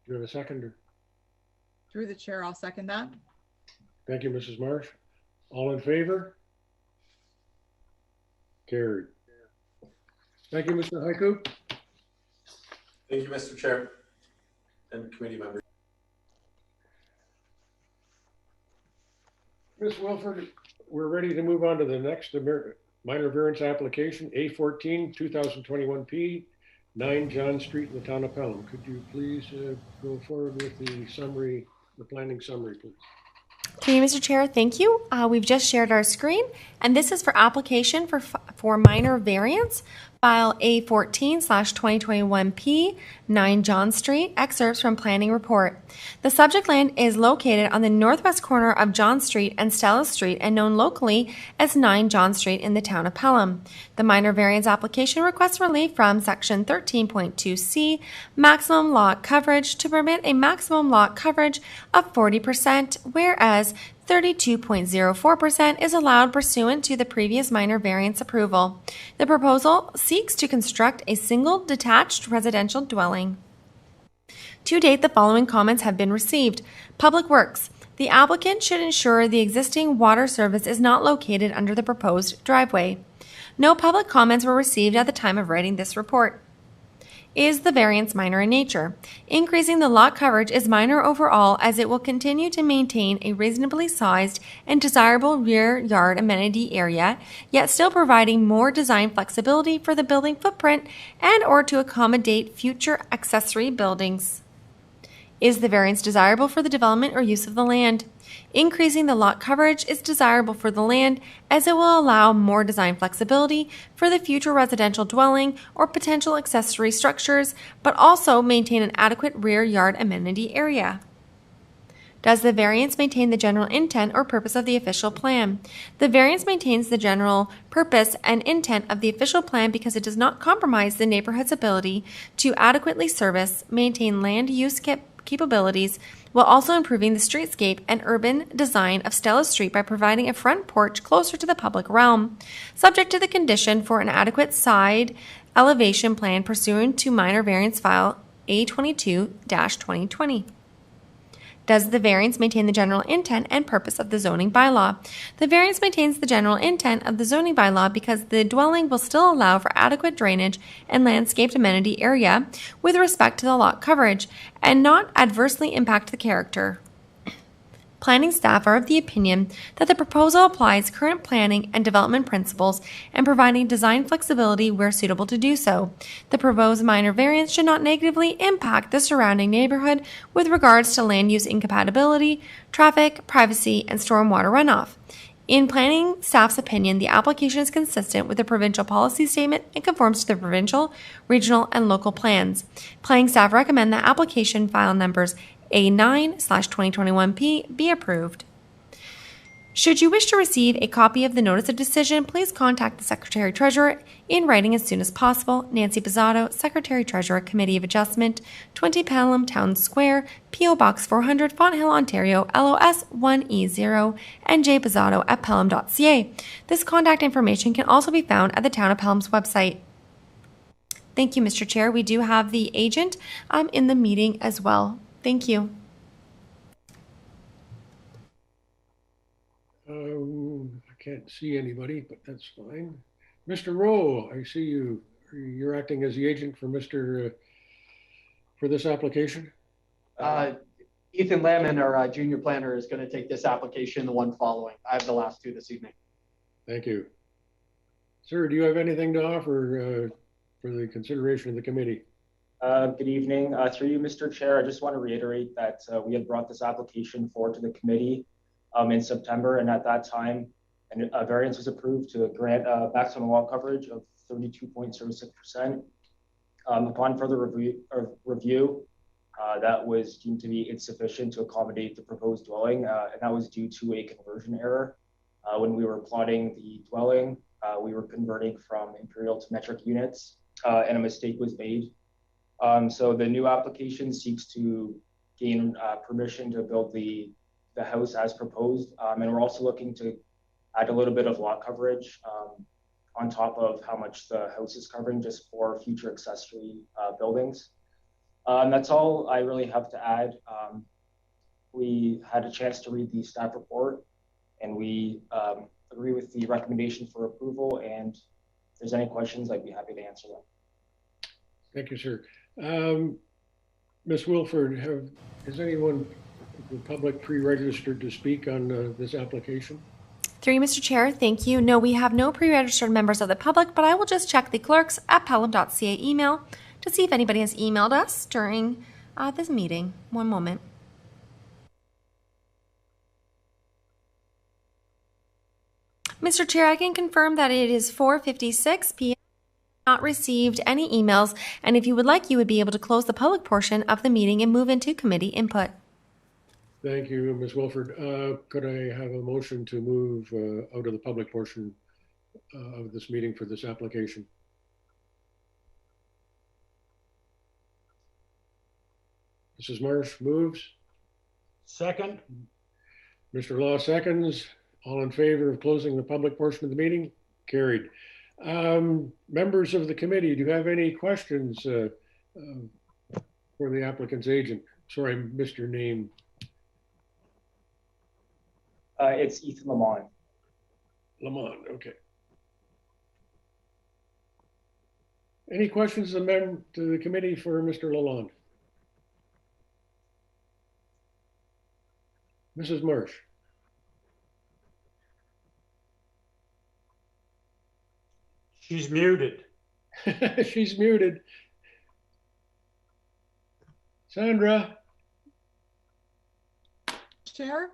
Do you have a seconder? Through the chair, I'll second that. Thank you, Mrs. Marsh. All in favor? Carried. Thank you, Mr. Haiku. Thank you, Mr. Chair and committee members. Ms. Wilford, we're ready to move on to the next minor variance application, A14 2021 P, 9 John Street in the town of Pelham. Could you please go forward with the summary, the planning summary, please? Okay, Mr. Chair, thank you. We've just shared our screen, and this is for application for minor variance, file A14/2021P, 9 John Street, excerpts from planning report. The subject land is located on the northwest corner of John Street and Stella Street and known locally as 9 John Street in the town of Pelham. The minor variance application requests relief from section 13.2C, maximum lot coverage, to permit a maximum lot coverage of 40%, whereas 32.04% is allowed pursuant to the previous minor variance approval. The proposal seeks to construct a single detached residential dwelling. To date, the following comments have been received. Public Works. The applicant should ensure the existing water service is not located under the proposed driveway. No public comments were received at the time of writing this report. Is the variance minor in nature? Increasing the lot coverage is minor overall, as it will continue to maintain a reasonably sized and desirable rear yard amenity area, yet still providing more design flexibility for the building footprint and or to accommodate future accessory buildings. Is the variance desirable for the development or use of the land? Increasing the lot coverage is desirable for the land, as it will allow more design flexibility for the future residential dwelling or potential accessory structures, but also maintain an adequate rear yard amenity area. Does the variance maintain the general intent or purpose of the official plan? The variance maintains the general purpose and intent of the official plan because it does not compromise the neighborhood's ability to adequately service, maintain land use capabilities, while also improving the streetscape and urban design of Stella Street by providing a front porch closer to the public realm, subject to the condition for an adequate side elevation plan pursuant to minor variance file A22-2020. Does the variance maintain the general intent and purpose of the zoning bylaw? The variance maintains the general intent of the zoning bylaw because the dwelling will still allow for adequate drainage and landscaped amenity area with respect to the lot coverage and not adversely impact the character. Planning staff are of the opinion that the proposal applies current planning and development principles and providing design flexibility where suitable to do so. The proposed minor variance should not negatively impact the surrounding neighborhood with regards to land use incompatibility, traffic, privacy, and stormwater runoff. In planning staff's opinion, the application is consistent with the provincial policy statement and conforms to the provincial, regional, and local plans. Planning staff recommend that application file numbers A9/2021P be approved. Should you wish to receive a copy of the notice of decision, please contact the Secretary Treasurer in writing as soon as possible. Nancy Pizzato, Secretary Treasurer, Committee of Adjustment, 20 Pelham Town Square, P.O. Box 400, Fonthill, Ontario, LOS 1E0, and jpizzato@pelham.ca. This contact information can also be found at the Town of Pelham's website. Thank you, Mr. Chair. We do have the agent in the meeting as well. Thank you. I can't see anybody, but that's fine. Mr. Rowe, I see you. You're acting as the agent for for this application? Ethan Lamon, our junior planner, is going to take this application, the one following. I have the last two this evening. Thank you. Sir, do you have anything to offer for the consideration of the committee? Good evening. Through you, Mr. Chair, I just want to reiterate that we had brought this application forward to the committee in September, and at that time, a variance was approved to grant maximum lot coverage of 32.06%. Upon further review, that was deemed to be insufficient to accommodate the proposed dwelling, and that was due to a conversion error. When we were plotting the dwelling, we were converting from imperial to metric units, and a mistake was made. So the new application seeks to gain permission to build the house as proposed, and we're also looking to add a little bit of lot coverage on top of how much the house is covering, just for future accessory buildings. That's all I really have to add. We had a chance to read the staff report, and we agree with the recommendation for approval. And if there's any questions, I'd be happy to answer them. Thank you, sir. Ms. Wilford, is anyone in the public pre-registered to speak on this application? Through you, Mr. Chair, thank you. No, we have no pre-registered members of the public, but I will just check the clerks at pelham.ca email to see if anybody has emailed us during this meeting. One moment. Mr. Chair, I can confirm that it is 4:56 p.m. Not received any emails, and if you would like, you would be able to close the public portion of the meeting and move into committee input. Thank you, Ms. Wilford. Could I have a motion to move out of the public portion of this meeting for this application? Mrs. Marsh moves. Second. Mr. Law seconds. All in favor of closing the public portion of the meeting? Carried. Members of the committee, do you have any questions for the applicant's agent? Sorry, I missed your name. It's Ethan Lamont. Lamont, okay. Any questions to the committee for Mr. Lalonde? Mrs. Marsh. She's muted. She's muted. Sandra. Chair?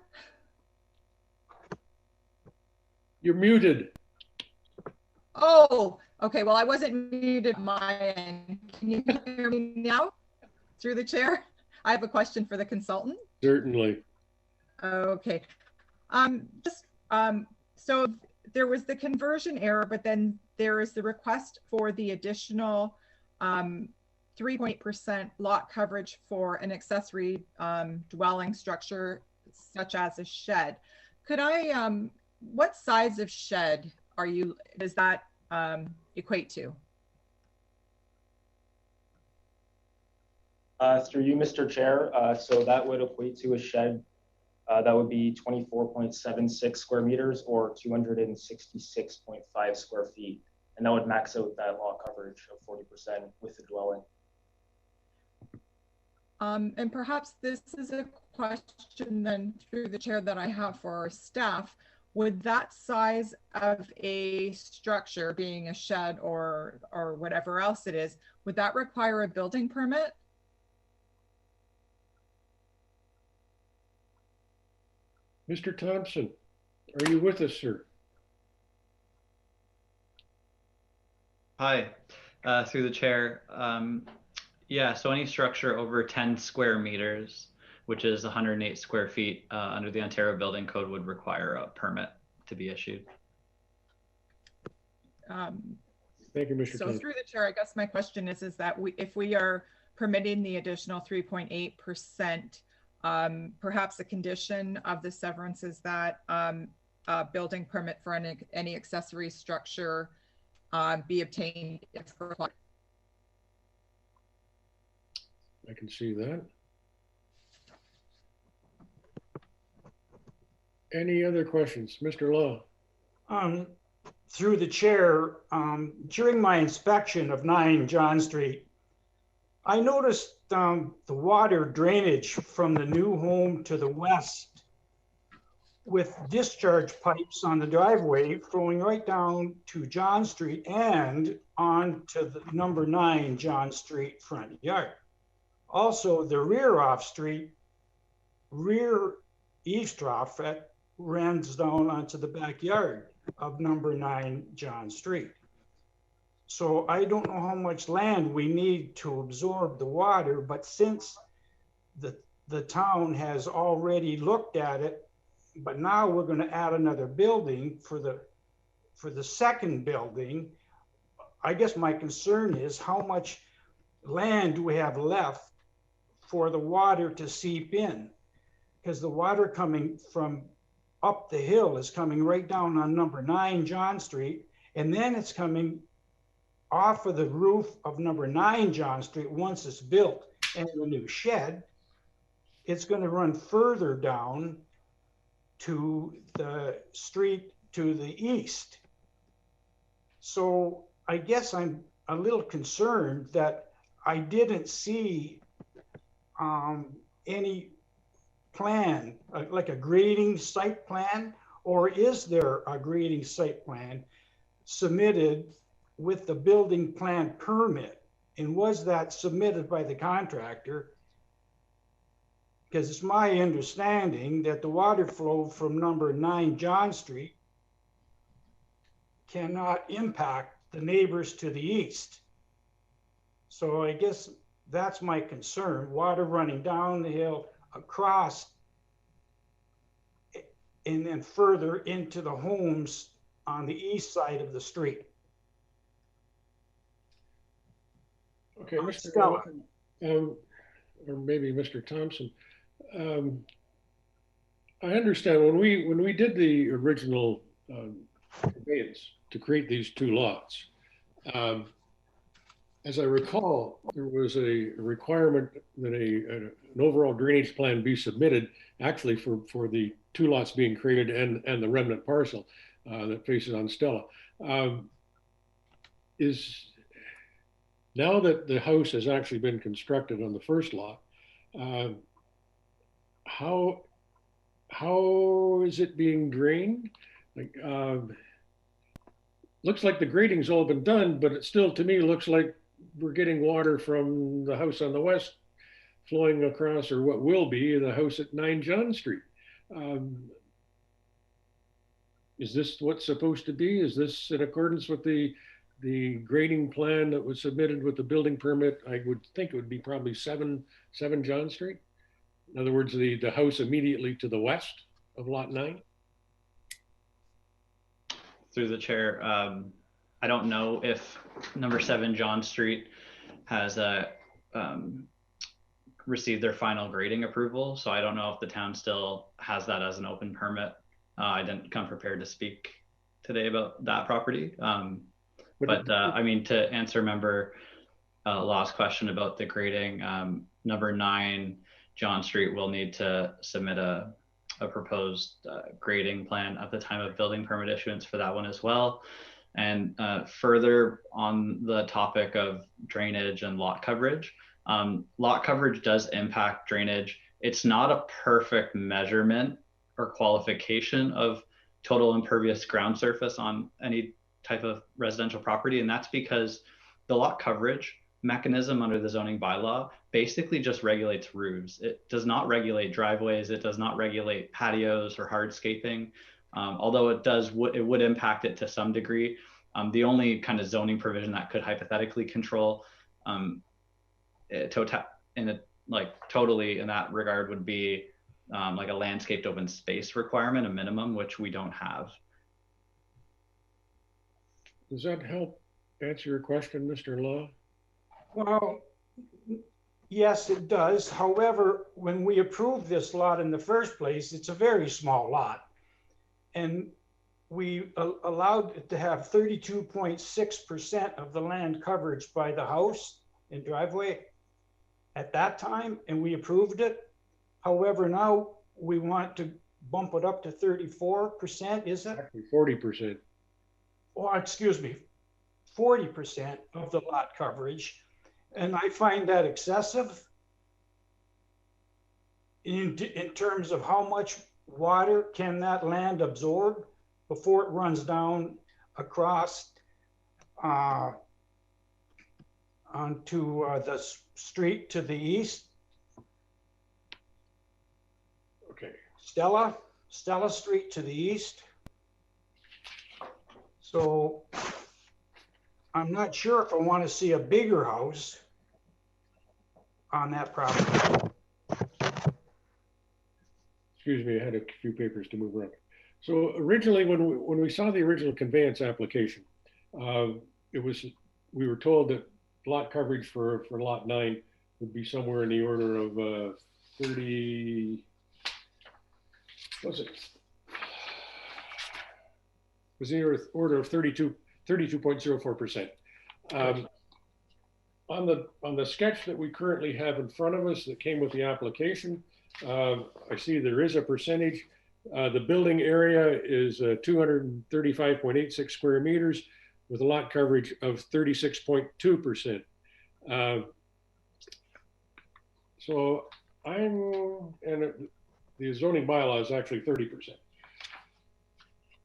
You're muted. Oh, okay. Well, I wasn't muted on my end. Can you hear me now through the chair? I have a question for the consultant. Certainly. Okay. So there was the conversion error, but then there is the request for the additional 3% lot coverage for an accessory dwelling structure, such as a shed. Could I, what size of shed does that equate to? Through you, Mr. Chair, so that would equate to a shed that would be 24.76 square meters or 266.5 square feet. And that would max out that lot coverage of 40% with the dwelling. And perhaps this is a question then through the chair that I have for our staff. Would that size of a structure, being a shed or whatever else it is, would that require a building permit? Mr. Thompson, are you with us, sir? Hi, through the chair. Yeah, so any structure over 10 square meters, which is 108 square feet under the Ontario Building Code, would require a permit to be issued. Thank you, Mr. So Thompson. through the chair, I guess my question is that if we are permitting the additional 3.8%, perhaps a condition of the severance is that building permit for any accessory structure be obtained if required. I can see that. Any other questions? Mr. Law. Through the chair, during my inspection of 9 John Street, I noticed the water drainage from the new home to the west with discharge pipes on the driveway flowing right down to John Street and on to the number 9 John Street front yard. Also, the rear off-street, rear eavesdrop runs down onto the backyard of number 9 John Street. So I don't know how much land we need to absorb the water, but since the town has already looked at it, but now we're going to add another building for the second building. I guess my concern is how much land do we have left for the water to seep in? Because the water coming from up the hill is coming right down on number 9 John Street, and then it's coming off of the roof of number 9 John Street once it's built and the new shed. It's going to run further down to the street to the east. So I guess I'm a little concerned that I didn't see any plan, like a grading site plan, or is there a grading site plan submitted with the building plan permit? And was that submitted by the contractor? Because it's my understanding that the water flow from number 9 John Street cannot impact the neighbors to the east. So I guess that's my concern, water running down the hill, across, and then further into the homes on the east side of the street. Okay, Mr. Stella, or maybe Mr. Thompson. I understand when we did the original conveyance to create these 2 lots, as I recall, there was a requirement that an overall drainage plan be submitted, actually for the 2 lots being created and the remnant parcel that faces on Stella. Is now that the house has actually been constructed on the first lot, how is it being drained? Like, looks like the grading's all been done, but it still, to me, looks like we're getting water from the house on the west flowing across, or what will be the house at 9 John Street. Is this what's supposed to be? Is this in accordance with the grading plan that was submitted with the building permit? I would think it would be probably 7 John Street. In other words, the house immediately to the west of lot 9. Through the chair, I don't know if number 7 John Street has received their final grading approval. So I don't know if the town still has that as an open permit. I didn't come prepared to speak today about that property. But I mean, to answer member Law's question about the grading, number 9 John Street will need to submit a proposed grading plan at the time of building permit issuance for that one as well. And further on the topic of drainage and lot coverage does impact drainage. It's not a perfect measurement or qualification of total impervious ground surface on any type of residential property. And that's because the lot coverage mechanism under the zoning bylaw basically just regulates roofs. It does not regulate driveways. It does not regulate patios or hardscaping. Although it would impact it to some degree. The only kind of zoning provision that could hypothetically control totally in that regard would be like a landscaped open space requirement, a minimum, which we don't have. Does that help answer your question, Mr. Law? Well, yes, it does. However, when we approved this lot in the first place, it's a very small lot. And we allowed it to have 32.6% of the land coverage by the house and driveway at that time, and we approved it. However, now we want to bump it up to 34%, is it? Actually, 40%. Or excuse me, 40% of the lot coverage. And I find that excessive in terms of how much water can that land absorb before it runs down across onto the street to the east. Okay. Stella Street to the east. So I'm not sure if I want to see a bigger house on that property. excuse me, I had a few papers to move around. So originally, when we saw the original conveyance application, we were told that lot coverage for lot 9 would be somewhere in the order of 30. Was it? Was in the order of 32.04%. On the sketch that we currently have in front of us that came with the application, I see there is a percentage. The building area is 235.86 square meters with a lot coverage of 36.2%. So the zoning bylaw is actually 30%.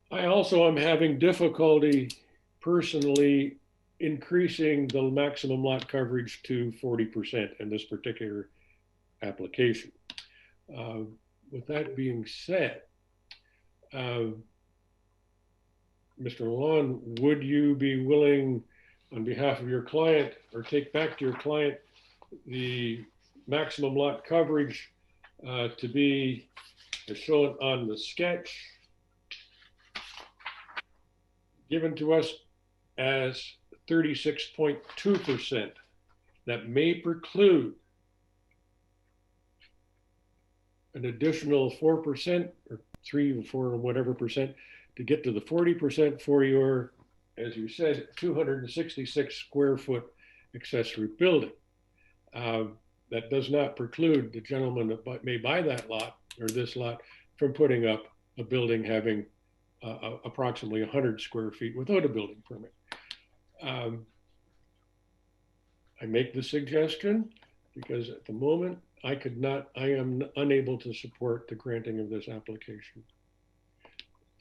I also am having difficulty personally increasing the maximum lot coverage to 40% in this particular application. With that being said, Mr. Lalonde, would you be willing on behalf of your client or take back to your client the maximum lot coverage to be as shown on the sketch given to us as 36.2%? That may preclude an additional 4% or 3 or 4 or whatever percent to get to the 40% for your, as you said, 266 square foot accessory building. That does not preclude the gentleman that may buy that lot or this lot from putting up a building having approximately 100 square feet without a building permit. I make the suggestion because at the moment I am unable to support the granting of this application.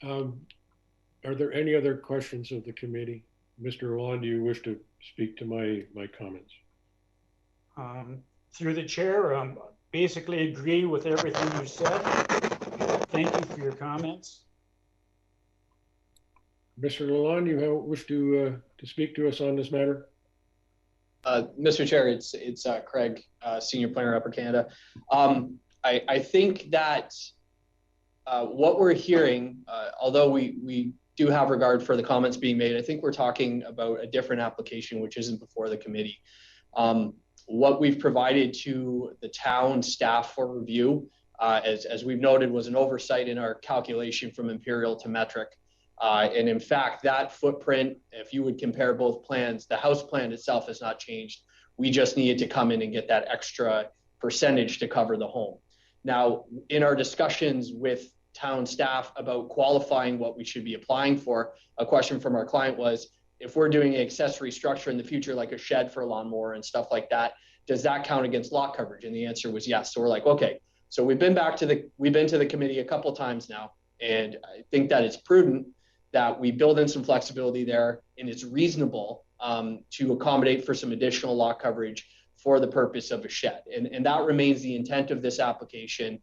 Are there any other questions of the committee? Mr. Lalonde, do you wish to speak to my comments? Through the chair, basically agree with everything you said. Thank you for your comments. Mr. Lalonde, you wish to speak to us on this matter? Mr. Chair, it's Craig, Senior Planner, Upper Canada. I think that what we're hearing, although we do have regard for the comments being made, I think we're talking about a different application which isn't before the committee. What we've provided to the town staff for review, as we've noted, was an oversight in our calculation from imperial to metric. And in fact, that footprint, if you would compare both plans, the house plan itself has not changed. We just needed to come in and get that extra percentage to cover the home. Now, in our discussions with town staff about qualifying what we should be applying for, a question from our client was, if we're doing an accessory structure in the future, like a shed for a lawnmower and stuff like that, does that count against lot coverage? And the answer was yes. So we're like, okay. So we've been to the committee a couple of times now, and I think that it's prudent that we build in some flexibility there, and it's reasonable to accommodate for some additional lot coverage for the purpose of a shed. And that remains the intent of this application.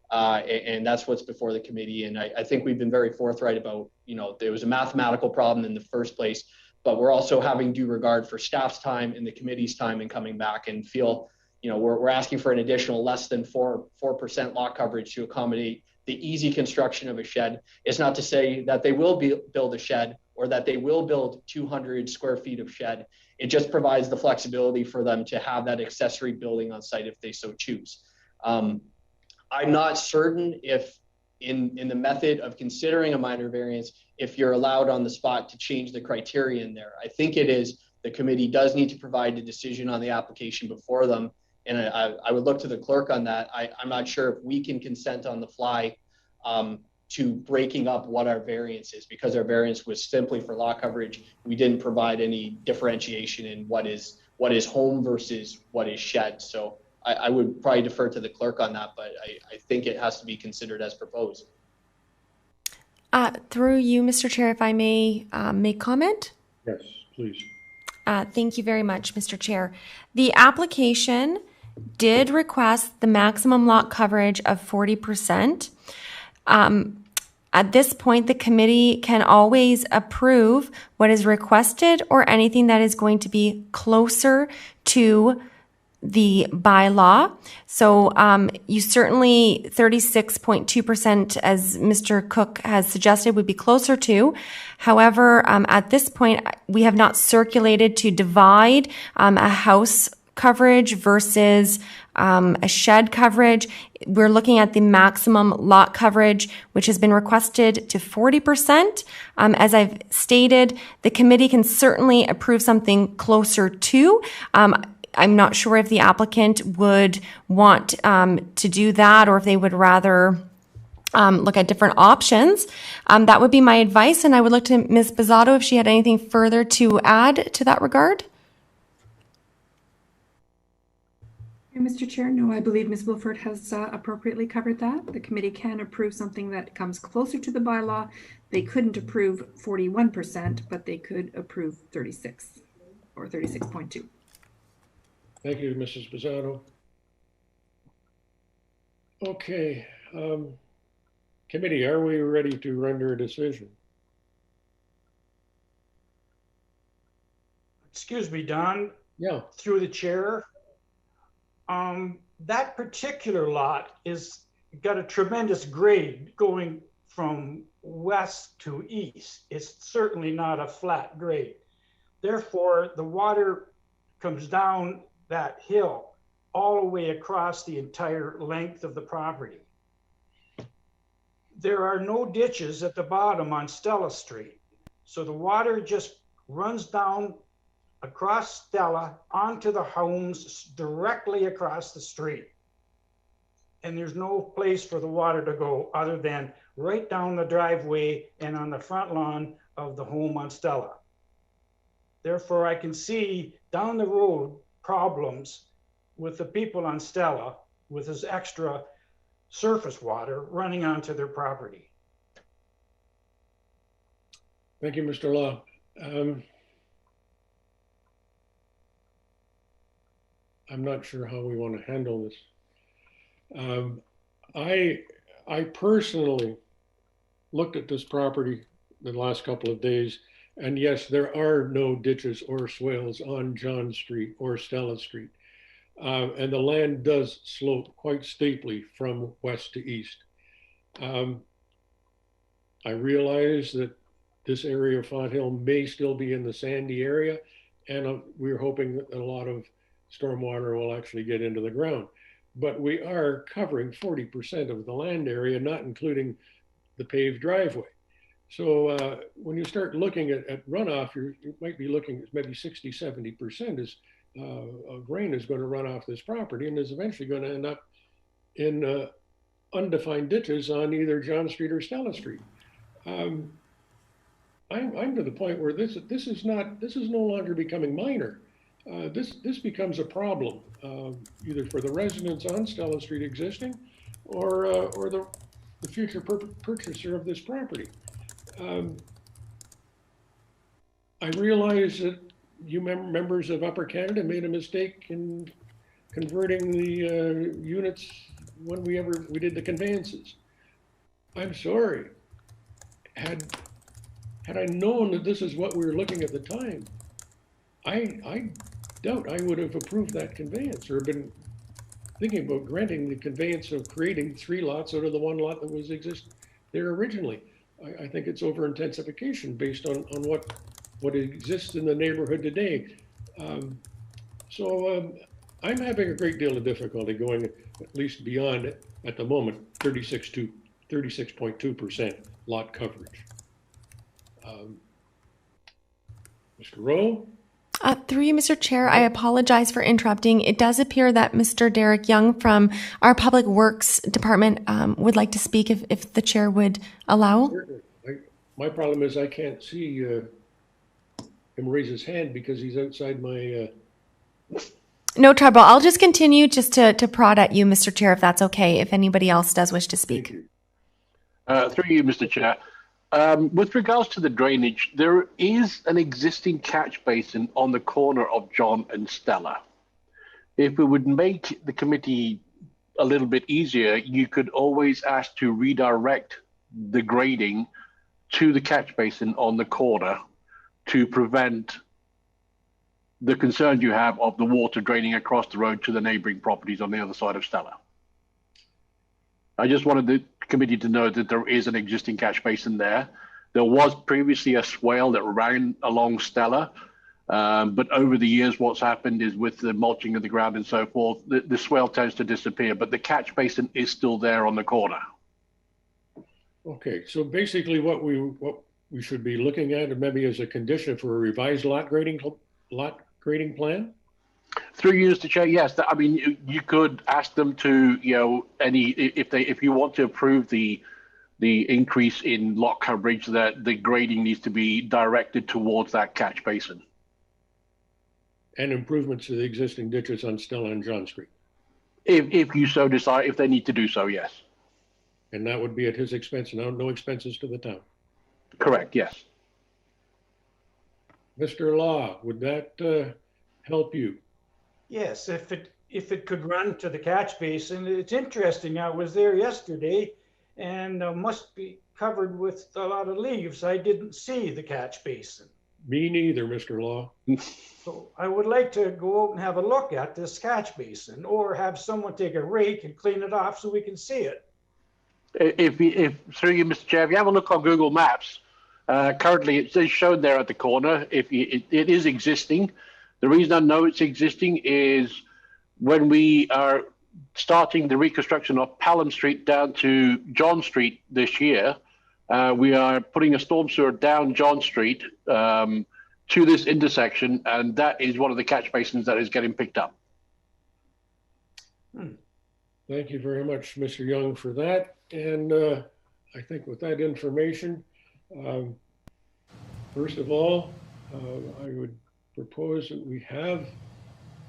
And that's what's before the committee. And I think we've been very forthright about, there was a mathematical problem in the first place, but we're also having due regard for staff's time and the committee's time in coming back and feel, we're asking for an additional less than 4% lot coverage to accommodate the easy construction of a shed. It's not to say that they will build a shed or that they will build 200 square feet of shed. It just provides the flexibility for them to have that accessory building on site if they so choose. I'm not certain if in the method of considering a minor variance, if you're allowed on the spot to change the criterion there. I think it is, the committee does need to provide a decision on the application before them. And I would look to the clerk on that. I'm not sure if we can consent on the fly to breaking up what our variance is, because our variance was simply for lot coverage. We didn't provide any differentiation in what is home versus what is shed. So I would probably defer to the clerk on that, but I think it has to be considered as proposed. Through you, Mr. Chair, if I may make comment? Yes, please. Thank you very much, Mr. Chair. The application did request the maximum lot coverage of 40%. At this point, the committee can always approve what is requested or anything that is going to be closer to the bylaw. So you certainly 36.2%, as Mr. Cook has suggested, would be closer to. However, at this point, we have not circulated to divide a house coverage versus a shed coverage. We're looking at the maximum lot coverage, which has been requested to 40%. As I've stated, the committee can certainly approve something closer to. I'm not sure if the applicant would want to do that, or if they would rather look at different options. That would be my advice, and I would look to Ms. Bizzato if she had anything further to add to that regard. Mr. Chair, no, I believe Ms. Wilford has appropriately covered that. The committee can approve something that comes closer to the bylaw. They couldn't approve 41%, but they could approve 36 or 36.2. Thank you, Mrs. Bizzato. Okay, committee, are we ready to render a decision? Excuse me, Don. Yeah. Through the chair. That particular lot is got a tremendous grade going from west to east. It's certainly not a flat grade. Therefore, the water comes down that hill all the way across the entire length of the property. There are no ditches at the bottom on Stella Street. So the water just runs down across Stella onto the homes directly across the street. And there's no place for the water to go other than right down the driveway and on the front lawn of the home on Stella. Therefore, I can see down the road problems with the people on Stella with this extra surface water running onto their property. Thank you, Mr. Law. I'm not sure how we want to handle this. I personally looked at this property the last couple of days, and yes, there are no ditches or swales on John Street or Stella Street. And the land does slope quite steeply from west to east. I realize that this area of Fonthill may still be in the sandy area, and we're hoping that a lot of stormwater will actually get into the ground. But we are covering 40% of the land area, not including the paved driveway. So when you start looking at runoff, you might be looking at maybe 60, 70% of rain is going to run off this property and is eventually going to end up in undefined ditches on either John Street or Stella Street. I'm to the point where this is no longer becoming minor. This becomes a problem, either for the residents on Stella Street existing, or the future purchaser of this property. I realize that you members of Upper Canada made a mistake in converting the units when we did the conveyances. I'm sorry. Had I known that this is what we were looking at the time, I doubt I would have approved that conveyance or been thinking about granting the conveyance of creating 3 lots out of the 1 lot that was exist there originally. I think it's over intensification based on what exists in the neighborhood today. So I'm having a great deal of difficulty going at least beyond it at the moment, 36.2% lot coverage. Mr. Rowe? Through you, Mr. Chair, I apologize for interrupting. It does appear that Mr. Derek Young from our Public Works Department would like to speak if the chair would allow. My problem is I can't see him raise his hand because he's outside my... No trouble. I'll just continue just to prod at you, Mr. Chair, if that's okay, if anybody else does wish to speak. Through you, Mr. Chair. With regards to the drainage, there is an existing catch basin on the corner of John and Stella. If it would make the committee a little bit easier, you could always ask to redirect the grading to the catch basin on the corner to prevent the concerns you have of the water draining across the road to the neighboring properties on the other side of Stella. I just wanted the committee to know that there is an existing catch basin there. There was previously a swale that ran along Stella, but over the years, what's happened is with the mulching of the ground and so forth, the swale tends to disappear, but the catch basin is still there on the corner. Okay, so basically what we should be looking at maybe as a condition for a revised lot grading plan? Through you, Mr. Chair, yes. I mean, you could ask them to, if you want to approve the increase in lot coverage, that the grading needs to be directed towards that catch basin. And improvements to the existing ditches on Stella and John Street. If you so decide, if they need to do so, yes. And that would be at his expense, no expenses to the town. Correct, yes. Mr. Law, would that help you? Yes, if it could run to the catch basin. It's interesting. I was there yesterday, and must be covered with a lot of leaves. I didn't see the catch basin. Me neither, Mr. Law. So I would like to go out and have a look at this catch basin, or have someone take a rake and clean it off so we can see it. If through you, Mr. Chair, if you have a look on Google Maps, currently it is shown there at the corner. It is existing. The reason I know it's existing is when we are starting the reconstruction of Pelham Street down to John Street this year, we are putting a storm sewer down John Street to this intersection, and that is one of the catch basins that is getting picked up. Thank you very much, Mr. Young, for that. And I think with that information, first of all, I would propose that we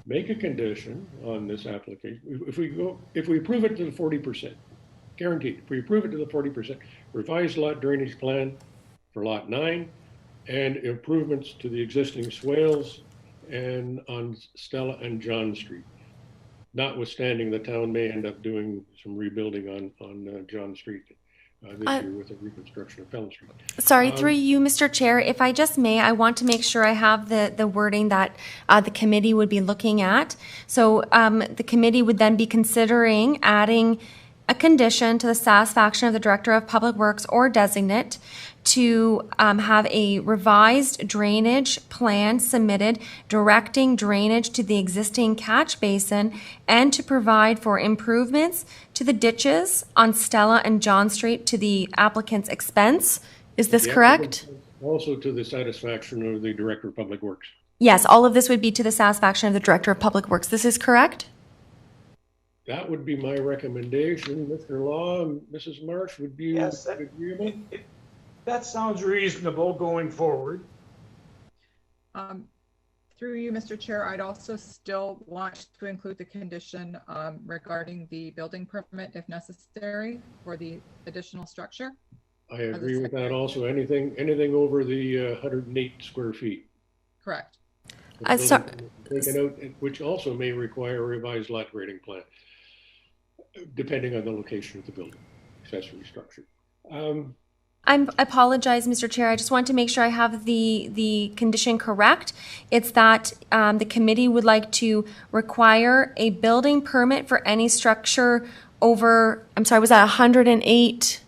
make a condition on this application. If we approve it to the 40%, guaranteed, if we approve it to the 40%, revised lot drainage plan for lot 9 and improvements to the existing swales and on Stella and John Street. Notwithstanding, the town may end up doing some rebuilding on John Street this year with the reconstruction of Pelham Street. Sorry, through you, Mr. Chair, if I just may, I want to make sure I have the wording that the committee would be looking at. So the committee would then be considering adding a condition to the satisfaction of the Director of Public Works or designate to have a revised drainage plan submitted directing drainage to the existing catch basin and to provide for improvements to the ditches on Stella and John Street to the applicant's expense. Is this correct? Also to the satisfaction of the Director of Public Works. Yes, all of this would be to the satisfaction of the Director of Public Works. This is correct? That would be my recommendation. Mr. Law and Mrs. Marsh, would be agreeable? That sounds reasonable going forward. Through you, Mr. Chair, I'd also still want to include the condition regarding the building permit if necessary for the additional structure. I agree with that also. Anything over the 108 square feet. Correct. Taken out, which also may require a revised lot grading plan, depending on the location of the building, accessory structure. I apologize, Mr. Chair. I just want to make sure I have the condition correct. It's that the committee would like to require a building permit for any structure over, I'm sorry, was that 108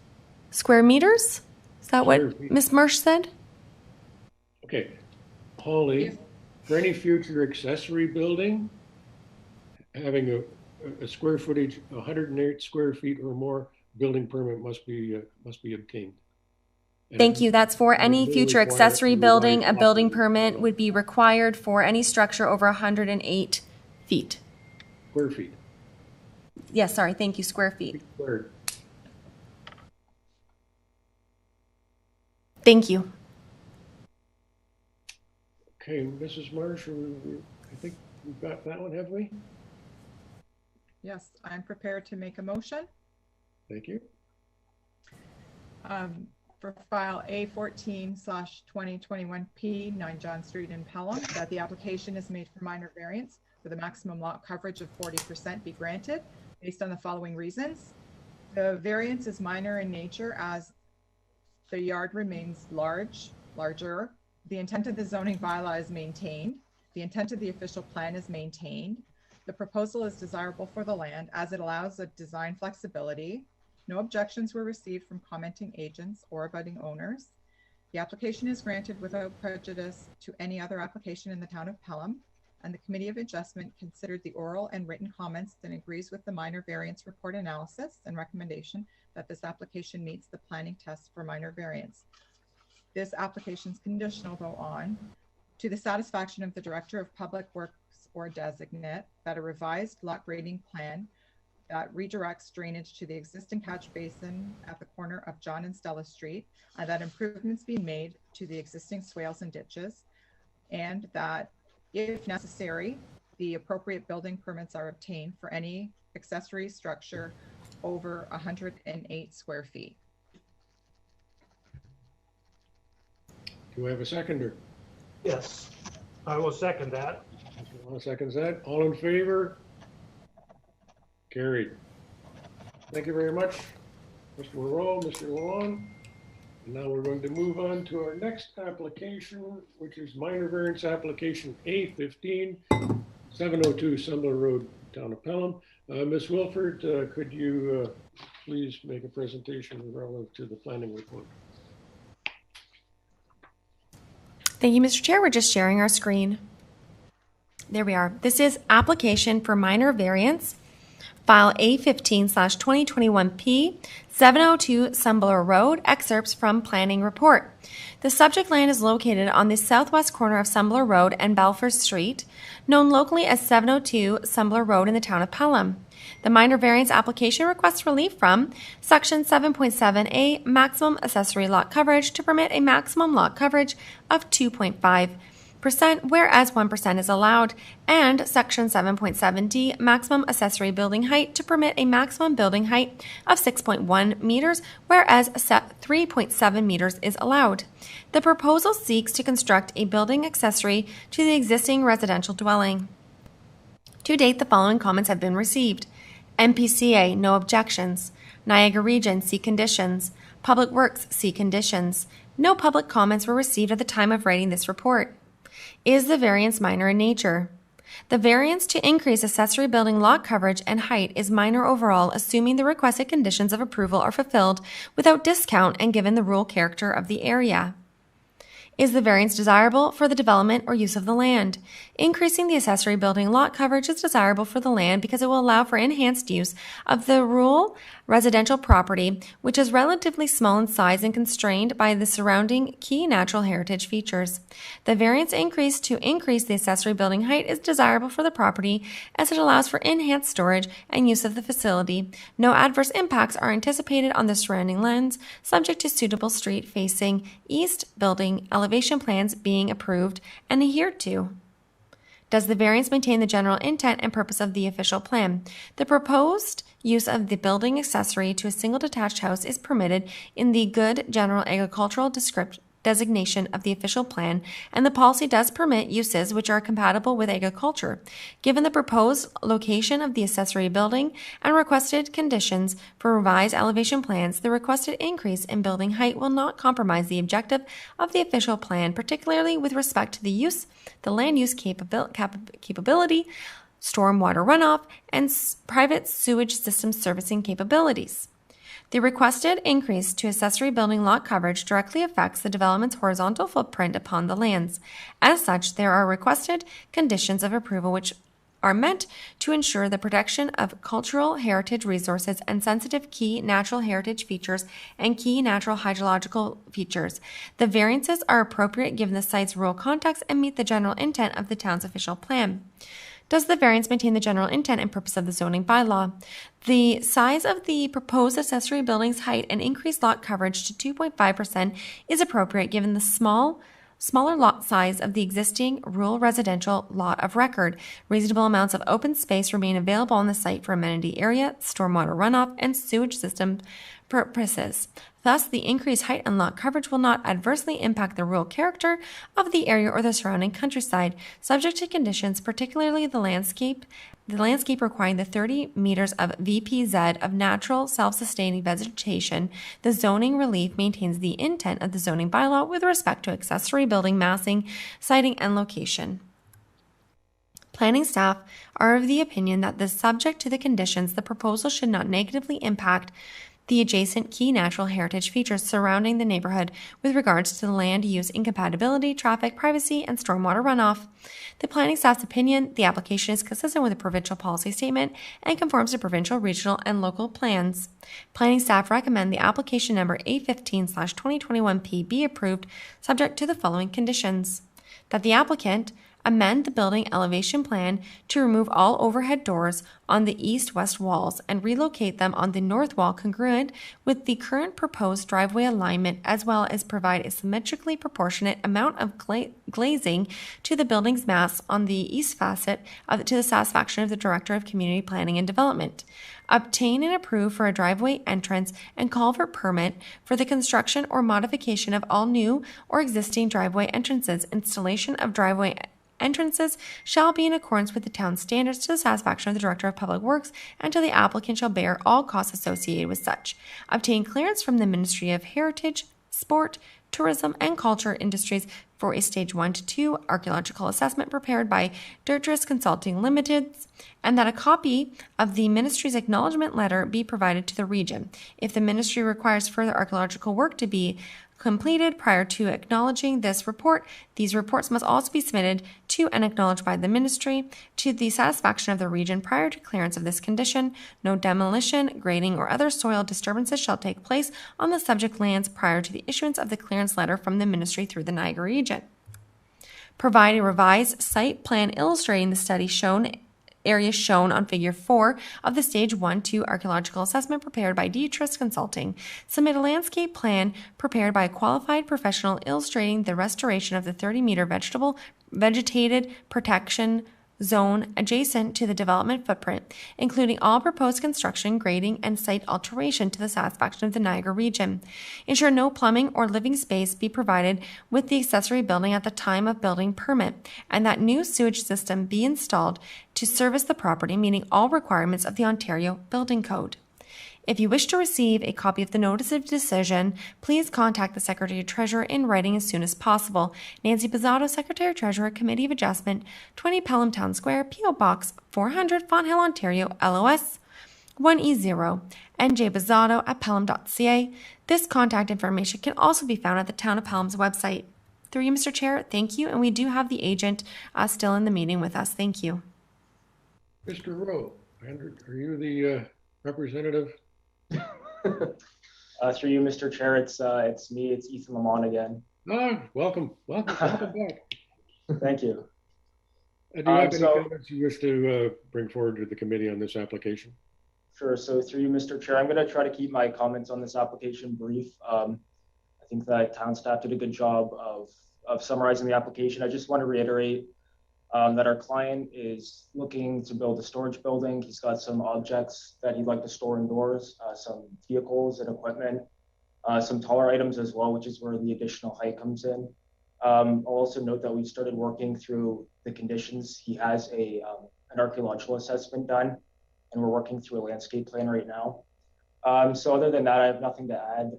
square meters? Is that what Ms. Marsh said? Okay. Holly, for any future accessory building, having a square footage, 108 square feet or more, building permit must be obtained. Thank you. That's for any future accessory building. A building permit would be required for any structure over 108 feet. Square feet. Yes, sorry. Thank you. Square feet. Squared. Thank you. Okay, Mrs. Marsh, I think we've got that one, have we? Yes, I'm prepared to make a motion. Thank you. For file A14/2021P 9 John Street in Pelham, that the application is made for minor variance with a maximum lot coverage of 40% be granted based on the following reasons. The variance is minor in nature as the yard remains larger. The intent of the zoning bylaw is maintained. The intent of the official plan is maintained. The proposal is desirable for the land as it allows a design flexibility. No objections were received from commenting agents or abutting owners. The application is granted without prejudice to any other application in the town of Pelham, and the Committee of Adjustment considered the oral and written comments and agrees with the minor variance report analysis and recommendation that this application meets the planning test for minor variance. This application is conditional, though, on to the satisfaction of the Director of Public Works or designate that a revised lot grading plan that redirects drainage to the existing catch basin at the corner of John and Stella Street, and that improvements be made to the existing swales and ditches, and that if necessary, the appropriate building permits are obtained for any accessory structure over 108 square feet. Do we have a seconder? Yes, I will second that. One seconds that. All in favor? Carried. Thank you very much, Mr. Moreau, Mr. Lalonde. And now we're going to move on to our next application, which is minor variance application A15, 702 Sumler Road, Town of Pelham. Ms. Wilford, could you please make a presentation relative to the planning report? Thank you, Mr. Chair. We're just sharing our screen. There we are. This is application for minor variance, file A15/2021P, 702 Sumler Road, excerpts from planning report. The subject land is located on the southwest corner of Sumler Road and Balfour Street, known locally as 702 Sumler Road in the town of Pelham. The minor variance application requests relief from Section 7.7A, maximum accessory lot coverage, to permit a maximum lot coverage of 2.5%, whereas 1% is allowed, and Section 7.7D, maximum accessory building height, to permit a maximum building height of 6.1 meters, whereas 3.7 meters is allowed. The proposal seeks to construct a building accessory to the existing residential dwelling. To date, the following comments have been received. MPCA, no objections. Niagara Region, see conditions. Public Works, see conditions. No public comments were received at the time of writing this report. Is the variance minor in nature? The variance to increase accessory building lot coverage and height is minor overall, assuming the requested conditions of approval are fulfilled without discount and given the rural character of the area. Is the variance desirable for the development or use of the land? Increasing the accessory building lot coverage is desirable for the land because it will allow for enhanced use of the rural residential property, which is relatively small in size and constrained by the surrounding key natural heritage features. The variance increase to increase the accessory building height is desirable for the property as it allows for enhanced storage and use of the facility. No adverse impacts are anticipated on the surrounding lands, subject to suitable street facing east building elevation plans being approved and adhered to. Does the variance maintain the general intent and purpose of the official plan? The proposed use of the building accessory to a single detached house is permitted in the good general agricultural designation of the official plan, and the policy does permit uses which are compatible with agriculture. Given the proposed location of the accessory building and requested conditions for revised elevation plans, the requested increase in building height will not compromise the objective of the official plan, particularly with respect to the use, the land use capability, stormwater runoff, and private sewage system servicing capabilities. The requested increase to accessory building lot coverage directly affects the development's horizontal footprint upon the lands. As such, there are requested conditions of approval which are meant to ensure the protection of cultural heritage resources and sensitive key natural heritage features and key natural hydrological features. The variances are appropriate given the site's rural context and meet the general intent of the town's official plan. Does the variance maintain the general intent and purpose of the zoning bylaw? The size of the proposed accessory building's height and increased lot coverage to 2.5% is appropriate given the smaller lot size of the existing rural residential lot of record. Reasonable amounts of open space remain available on the site for amenity area, stormwater runoff, and sewage system purposes. Thus, the increased height and lot coverage will not adversely impact the rural character of the area or the surrounding countryside, subject to conditions, particularly the landscape requiring the 30 meters of VPZ of natural self-sustaining vegetation. The zoning relief maintains the intent of the zoning bylaw with respect to accessory building massing, siting, and location. Planning staff are of the opinion that this subject to the conditions, the proposal should not negatively impact the adjacent key natural heritage features surrounding the neighborhood with regards to the land use incompatibility, traffic, privacy, and stormwater runoff. The planning staff's opinion, the application is consistent with the provincial policy statement and conforms to provincial, regional, and local plans. Planning staff recommend the application number A15/2021P be approved, subject to the following conditions: that the applicant amend the building elevation plan to remove all overhead doors on the east-west walls and relocate them on the north wall congruent with the current proposed driveway alignment, as well as provide a symmetrically proportionate amount of glazing to the building's mass on the east facet to the satisfaction of the Director of Community Planning and Development. Obtain and approve for a driveway entrance and culvert permit for the construction or modification of all new or existing driveway entrances. Installation of driveway entrances shall be in accordance with the town standards to the satisfaction of the Director of Public Works until the applicant shall bear all costs associated with such. Obtain clearance from the Ministry of Heritage, Sport, Tourism, and Culture Industries for a Stage 1 to 2 archaeological assessment prepared by Dirtris Consulting Limited, and that a copy of the Ministry's acknowledgement letter be provided to the region. If the Ministry requires further archaeological work to be completed prior to acknowledging this report, these reports must also be submitted to and acknowledged by the Ministry to the satisfaction of the region prior to clearance of this condition. No demolition, grading, or other soil disturbances shall take place on the subject lands prior to the issuance of the clearance letter from the Ministry through the Niagara region. Provide a revised site plan illustrating the study area shown on Figure 4 of the Stage 1-2 archaeological assessment prepared by Dirtris Consulting. Submit a landscape plan prepared by a qualified professional illustrating the restoration of the 30-meter vegetated protection zone adjacent to the development footprint, including all proposed construction, grading, and site alteration to the satisfaction of the Niagara region. Ensure no plumbing or living space be provided with the accessory building at the time of building permit, and that new sewage system be installed to service the property, meeting all requirements of the Ontario Building Code. If you wish to receive a copy of the notice of decision, please contact the Secretary Treasurer in writing as soon as possible. Nancy Pizzato, Secretary Treasurer, Committee of Adjustment, 20 Pelham Town Square, P.O. Box 400, Fonthill, Ontario, LOS 1E0, njpizzato@pelham.ca. This contact information can also be found at the Town of Pelham's website. Through you, Mr. Chair, thank you, and we do have the agent still in the meeting with us. Thank you. Mr. Rowe, are you the representative? Through you, Mr. Chair, it's me, it's Ethan Lamont again. Welcome back. Thank you. Do you have any comments you wish to bring forward to the committee on this application? Sure. So through you, Mr. Chair, I'm going to try to keep my comments on this application brief. I think that town staff did a good job of summarizing the application. I just want to reiterate that our client is looking to build a storage building. He's got some objects that he'd like to store indoors, some vehicles and equipment, some taller items as well, which is where the additional height comes in. I'll also note that we've started working through the conditions. He has an archaeological assessment done, and we're working through a landscape plan right now. So other than that, I have nothing to add,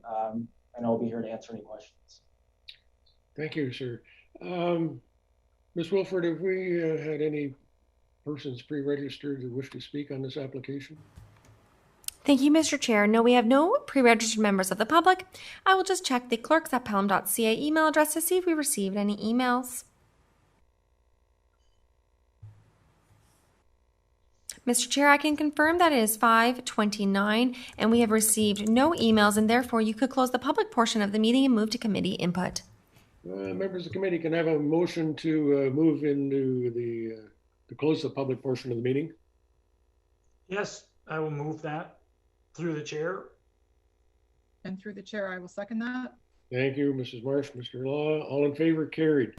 and I'll be here to answer any questions. Thank you, sir. Ms. Wilford, have we had any persons pre-registered who wish to speak on this application? Thank you, Mr. Chair. No, we have no pre-registered members of the public. I will just check the clerks@pelham.ca email address to see if we received any emails. Mr. Chair, I can confirm that it is 5:29 and we have received no emails, and therefore you could close the public portion of the meeting and move to committee input. Members of the committee can have a motion to move into to close the public portion of the meeting. Yes, I will move that through the chair. And through the chair, I will second that. Thank you, Mrs. Marsh. Mr. Law, all in favor, carried.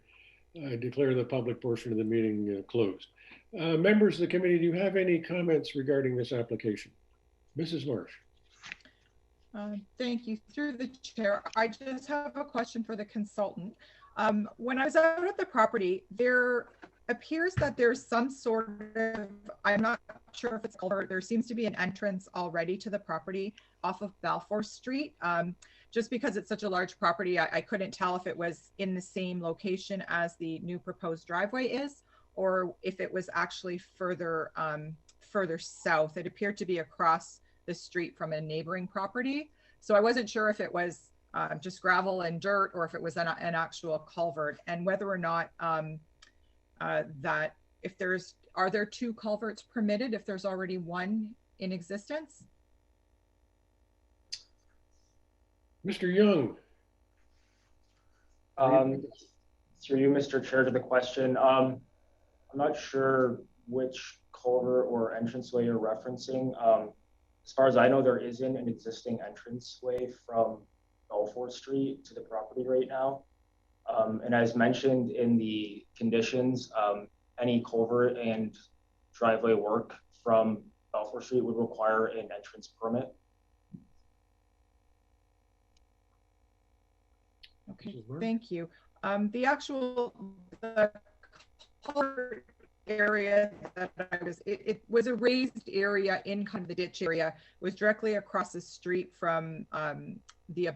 I declare the public portion of the meeting closed. Members of the committee, do you have any comments regarding this application? Mrs. Marsh. Thank you. Through the chair, I just have a question for the consultant. When I was out at the property, there appears that there's some sort of, I'm not sure if it's called, there seems to be an entrance already to the property off of Balfour Street. Just because it's such a large property, I couldn't tell if it was in the same location as the new proposed driveway is, or if it was actually further south. It appeared to be across the street from a neighboring property. So I wasn't sure if it was just gravel and dirt, or if it was an actual culvert, and whether or not that if are there 2 culverts permitted if there's already one in existence? Mr. Young. Through you, Mr. Chair, to the question. I'm not sure which culvert or entranceway you're referencing. As far as I know, there isn't an existing entranceway from Balfour Street to the property right now. And as mentioned in the conditions, any culvert and driveway work from Balfour Street would require an entrance permit. Okay, thank you. The culvert area that it was a raised area in kind of the ditch area. It was directly across the street from the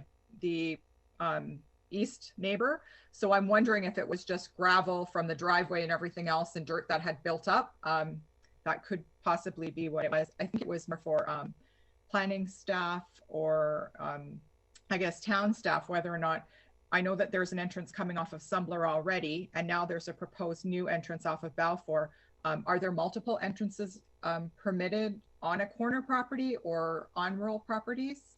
east neighbor. So I'm wondering if it was just gravel from the driveway and everything else and dirt that had built up. That could possibly be what it was. I think it was more for planning staff or I guess town staff, whether or not, I know that there's an entrance coming off of Sumbler already, and now there's a proposed new entrance off of Balfour. Are there multiple entrances permitted on a corner property or on rural properties?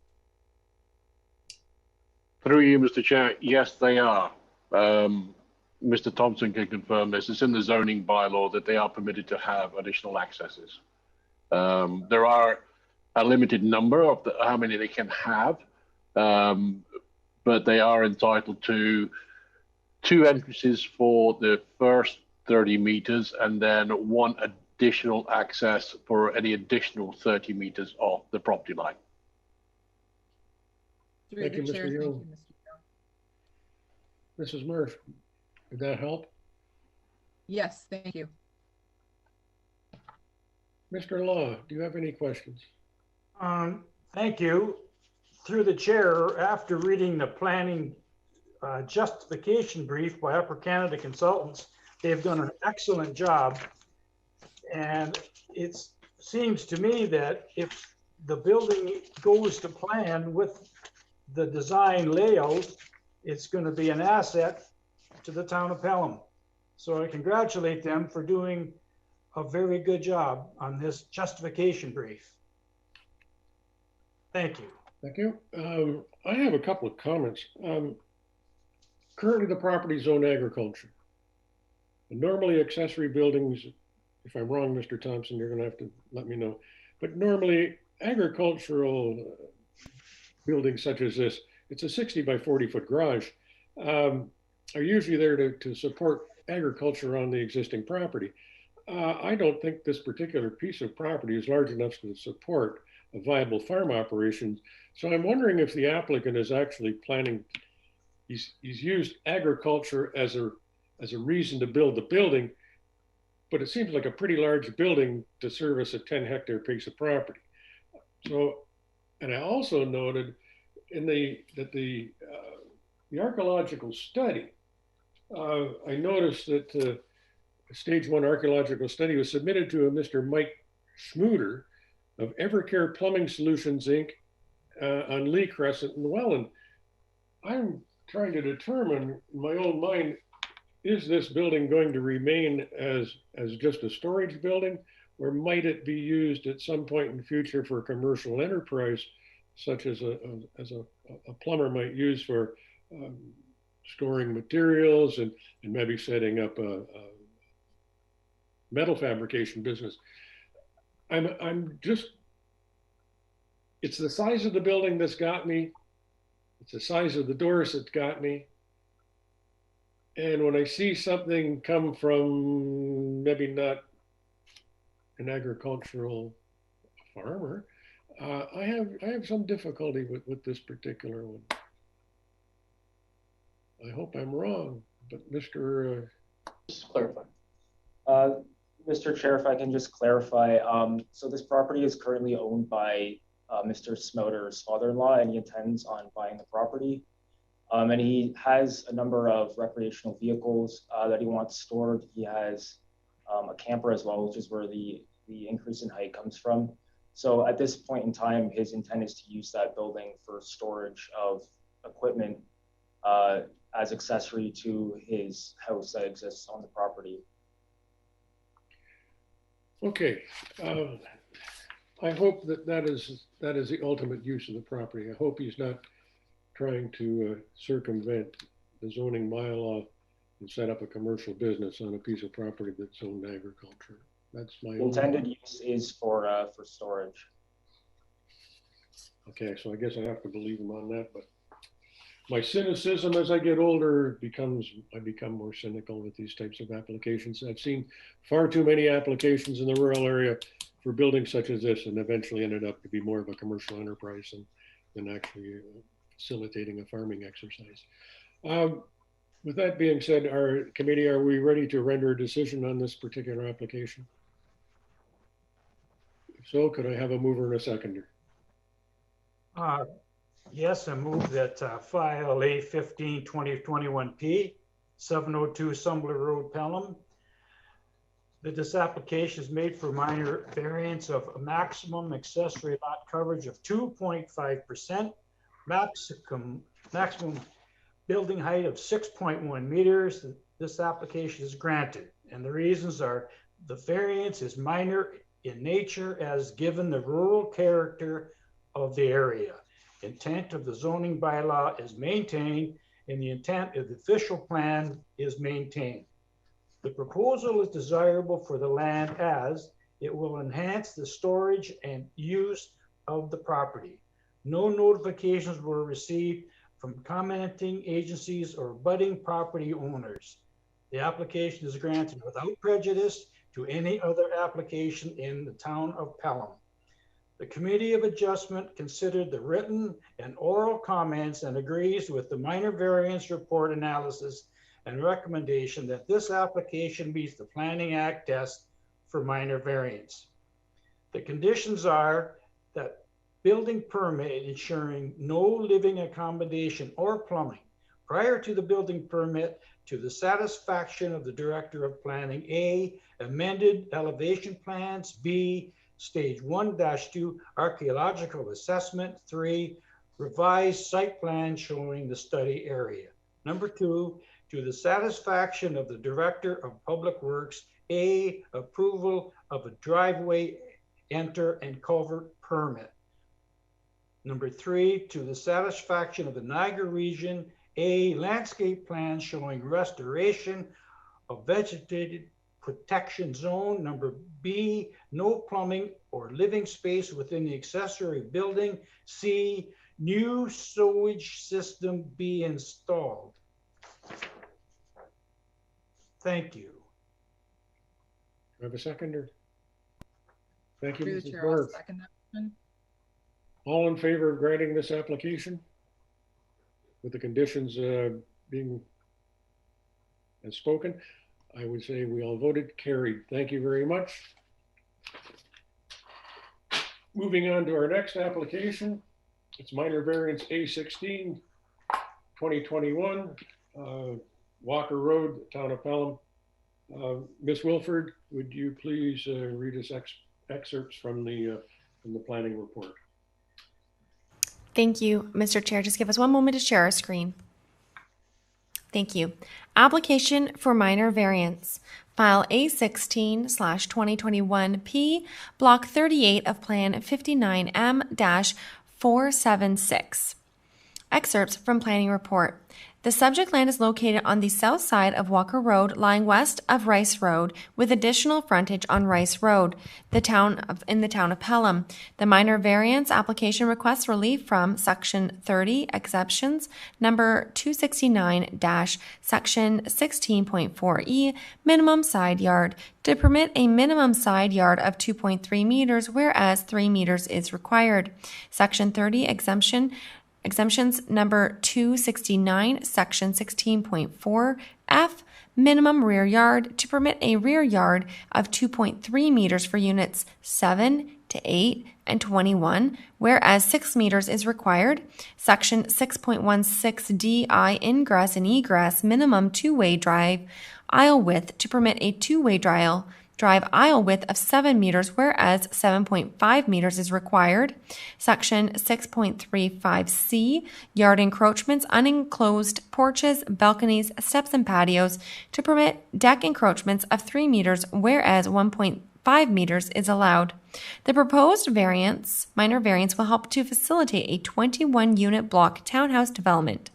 Through you, Mr. Chair, yes, they are. Mr. Thompson can confirm this. It's in the zoning bylaw that they are permitted to have additional accesses. There are a limited number of how many they can have, but they are entitled to 2 entrances for the first 30 meters and then 1 additional access for any additional 30 meters off the property line. Thank you, Mr. Young. Mrs. Murph, did that help? Yes, thank you. Mr. Law, do you have any questions? Thank you. Through the chair, after reading the planning justification brief by Upper Canada Consultants, they've done an excellent job. And it seems to me that if the building goes to plan with the design layout, it's going to be an asset to the town of Pelham. So I congratulate them for doing a very good job on this justification brief. Thank you. Thank you. I have a couple of comments. Currently, the property is zoned agriculture. And normally, accessory buildings, if I'm wrong, Mr. Thompson, you're going to have to let me know. But normally, agricultural buildings such as this, it's a 60 by 40 foot garage, are usually there to support agriculture on the existing property. I don't think this particular piece of property is large enough to support a viable farm operation. So I'm wondering if the applicant is actually planning, he's used agriculture as a reason to build the building, but it seems like a pretty large building to service a 10-hectare piece of property. So, and I also noted that the archaeological study, I noticed that a stage 1 archaeological study was submitted to a Mr. Mike Schmuter of Evercare Plumbing Solutions, Inc. On Lee Crescent in Welland. I'm trying to determine in my own mind, is this building going to remain as just a storage building, or might it be used at some point in the future for commercial enterprise, such as a plumber might use for storing materials and maybe setting up a metal fabrication business. I'm just, it's the size of the building that's got me. It's the size of the doors that's got me. And when I see something come from maybe not an agricultural farmer, I have some difficulty with this particular one. I hope I'm wrong, but Mr. Just clarify. Mr. Chair, if I can just clarify. So this property is currently owned by Mr. Smoter's father-in-law, and he intends on buying the property. And he has a number of recreational vehicles that he wants stored. He has a camper as well, which is where the increase in height comes from. So at this point in time, his intent is to use that building for storage of equipment as accessory to his house that exists on the property. Okay. I hope that is the ultimate use of the property. I hope he's not trying to circumvent the zoning bylaw and set up a commercial business on a piece of property that's zoned agriculture. That's my intended use is for storage. Okay, so I guess I have to believe him on that, but my cynicism as I get older I become more cynical with these types of applications. I've seen far too many applications in the rural area for buildings such as this, and eventually ended up to be more of a commercial enterprise than actually facilitating a farming exercise. With that being said, our committee, are we ready to render a decision on this particular application? If so, could I have a mover and a seconder? Yes, I move that file A15-2021P, 702 Sumbler Road, Pelham, that this application is made for minor variance of a maximum accessory lot coverage of 2.5%, maximum building height of 6.1 meters. This application is granted, and the reasons are: the variance is minor in nature as given the rural character of the area. Intent of the zoning bylaw is maintained, and the intent of the official plan is maintained. The proposal is desirable for the land as it will enhance the storage and use of the property. No notifications were received from commenting agencies or budding property owners. The application is granted without prejudice to any other application in the town of Pelham. The Committee of Adjustment considered the written and oral comments and agrees with the minor variance report analysis and recommendation that this application meets the Planning Act test for minor variance. The conditions are that building permit ensuring no living accommodation or plumbing prior to the building permit to the satisfaction of the Director of Planning. A, amended elevation plans. B, stage 1-2 archaeological assessment. 3, revised site plan showing the study area. Number 2, to the satisfaction of the Director of Public Works. A, approval of a driveway, enter, and culvert permit. Number 3, to the satisfaction of the Niagara region. A, landscape plan showing restoration of vegetated protection zone. Number B, no plumbing or living space within the accessory building. C, new sewage system be installed. Thank you. Do I have a seconder? Thank you, Through the Mrs. chair, I'll Burke. second that motion. All in favor of granting this application with the conditions being as spoken? I would say we all voted carried. Thank you very much. Moving on to our next application. It's minor variance A16, 2021, Walker Road, Town of Pelham. Ms. Wilford, would you please read us excerpts from the planning report? Thank you, Mr. Chair. Just give us one moment to share our screen. Thank you. Application for minor variance. File A16/2021P, Block 38 of Plan 59M-476. Excerpts from Planning Report. The subject land is located on the south side of Walker Road, lying west of Rice Road, with additional frontage on Rice Road, in the town of Pelham. The minor variance application requests relief from Section 30 exceptions, number 269- Section 16.4E, minimum side yard, to permit a minimum side yard of 2.3 meters, whereas 3 meters is required. Section 30 exemptions number 269, section 16.4 F, minimum rear yard, to permit a rear yard of 2.3 meters for units 7, to 8 and 21, whereas 6 meters is required. Section 6.16DI, ingress and egress, minimum two-way drive aisle width to permit a two-way drive aisle width of 7 meters, whereas 7.5 meters is required. Section 6.35C, yard encroachments, unenclosed porches, balconies, steps, and patios to permit deck encroachments of 3 meters, whereas 1.5 meters is allowed. The proposed minor variance, will help to facilitate a 21-unit block townhouse development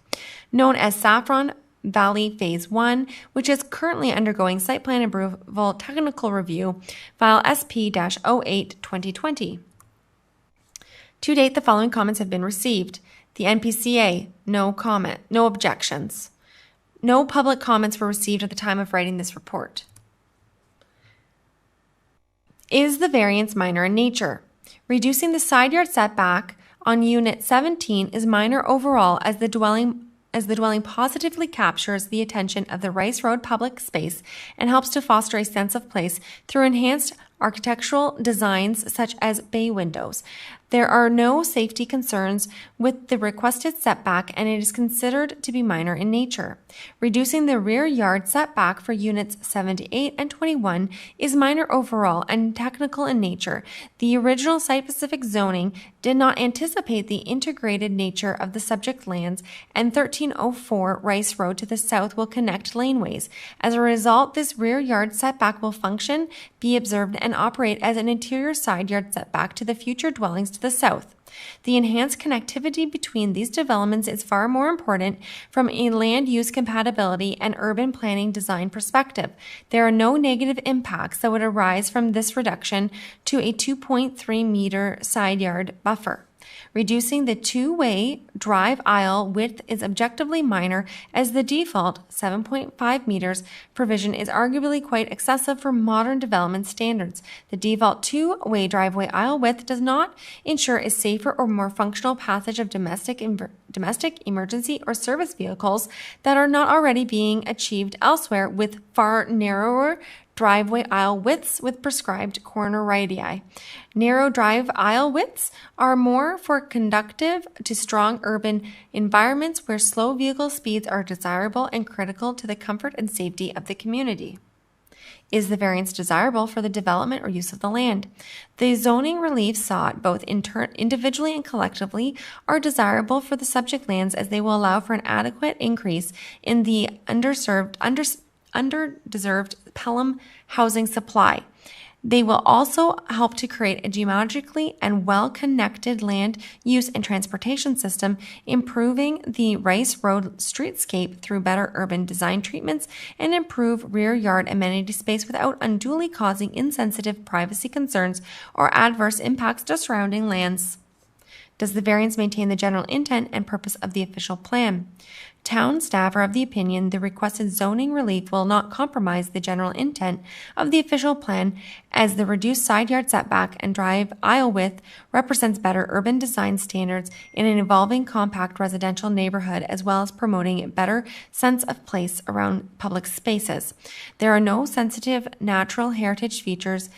known as Saffron Valley Phase 1, which is currently undergoing site plan approval technical review, file SP-08-2020. To date, the following comments have been received. The NPCA, no comment, no objections. No public comments were received at the time of writing this report. Is the variance minor in nature? Reducing the side yard setback on Unit 17 is minor overall as the dwelling positively captures the attention of the Rice Road public space and helps to foster a sense of place through enhanced architectural designs such as bay windows. There are no safety concerns with the requested setback, and it is considered to be minor in nature. Reducing the rear yard setback for units 78 and 21 is minor overall and technical in nature. The original site-specific zoning did not anticipate the integrated nature of the subject lands, and 1304 Rice Road to the south will connect laneways. As a result, this rear yard setback will function, be observed, and operate as an interior side yard setback to the future dwellings to the south. The enhanced connectivity between these developments is far more important from a land use compatibility and urban planning design perspective. There are no negative impacts that would arise from this reduction to a 2.3 meter side yard buffer. Reducing the two-way drive aisle width is objectively minor, as the default 7.5 meters provision is arguably quite excessive for modern development standards. The default two-way driveway aisle width does not ensure a safer or more functional passage of domestic, emergency, or service vehicles that are not already being achieved elsewhere with far narrower driveway aisle widths with prescribed corner radii. Narrow drive aisle widths are more conducive to strong urban environments where slow vehicle speeds are desirable and critical to the comfort and safety of the community. Is the variance desirable for the development or use of the land? The zoning reliefs sought, both individually and collectively, are desirable for the subject lands, as they will allow for an adequate increase in the underdeserved Pelham housing supply. They will also help to create a geologically and well-connected land use and transportation system, improving the Rice Road streetscape through better urban design treatments, and improve rear yard amenity space without unduly causing insensitive privacy concerns or adverse impacts to surrounding lands. Does the variance maintain the general intent and purpose of the official plan? Town staff are of the opinion the requested zoning relief will not compromise the general intent of the official plan, as the reduced side yard setback and drive aisle width represents better urban design standards in an evolving compact residential neighborhood, as well as promoting a better sense of place around public spaces. There are no sensitive natural heritage features,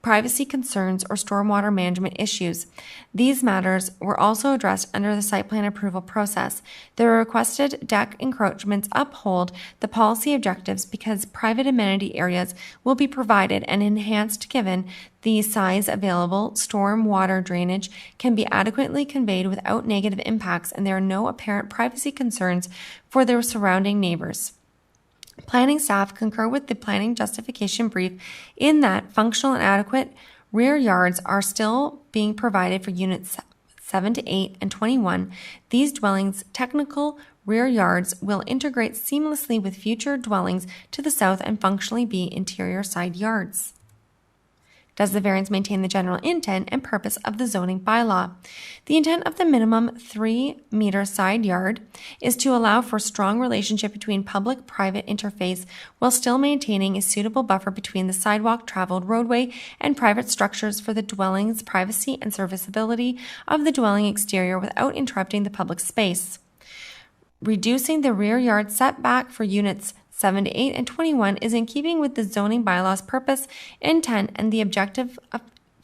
privacy concerns, or stormwater management issues. These matters were also addressed under the site plan approval process. The requested deck encroachments uphold the policy objectives because private amenity areas will be provided and enhanced given the size available. Stormwater drainage can be adequately conveyed without negative impacts, and there are no apparent privacy concerns for their surrounding neighbors. Planning staff concur with the planning justification brief in that functional and adequate rear yards are still being provided for units 7 to 8 and 21. These dwellings' technical rear yards will integrate seamlessly with future dwellings to the south and functionally be interior side yards. Does the variance maintain the general intent and purpose of the zoning bylaw? The intent of the minimum 3-meter side yard is to allow for a strong relationship between public-private interface while still maintaining a suitable buffer between the sidewalk, traveled roadway, and private structures for the dwelling's privacy and serviceability of the dwelling exterior without interrupting the public space. Reducing the rear yard setback for units 7 to 8 and 21 is in keeping with the zoning bylaw's purpose, intent, and the objectives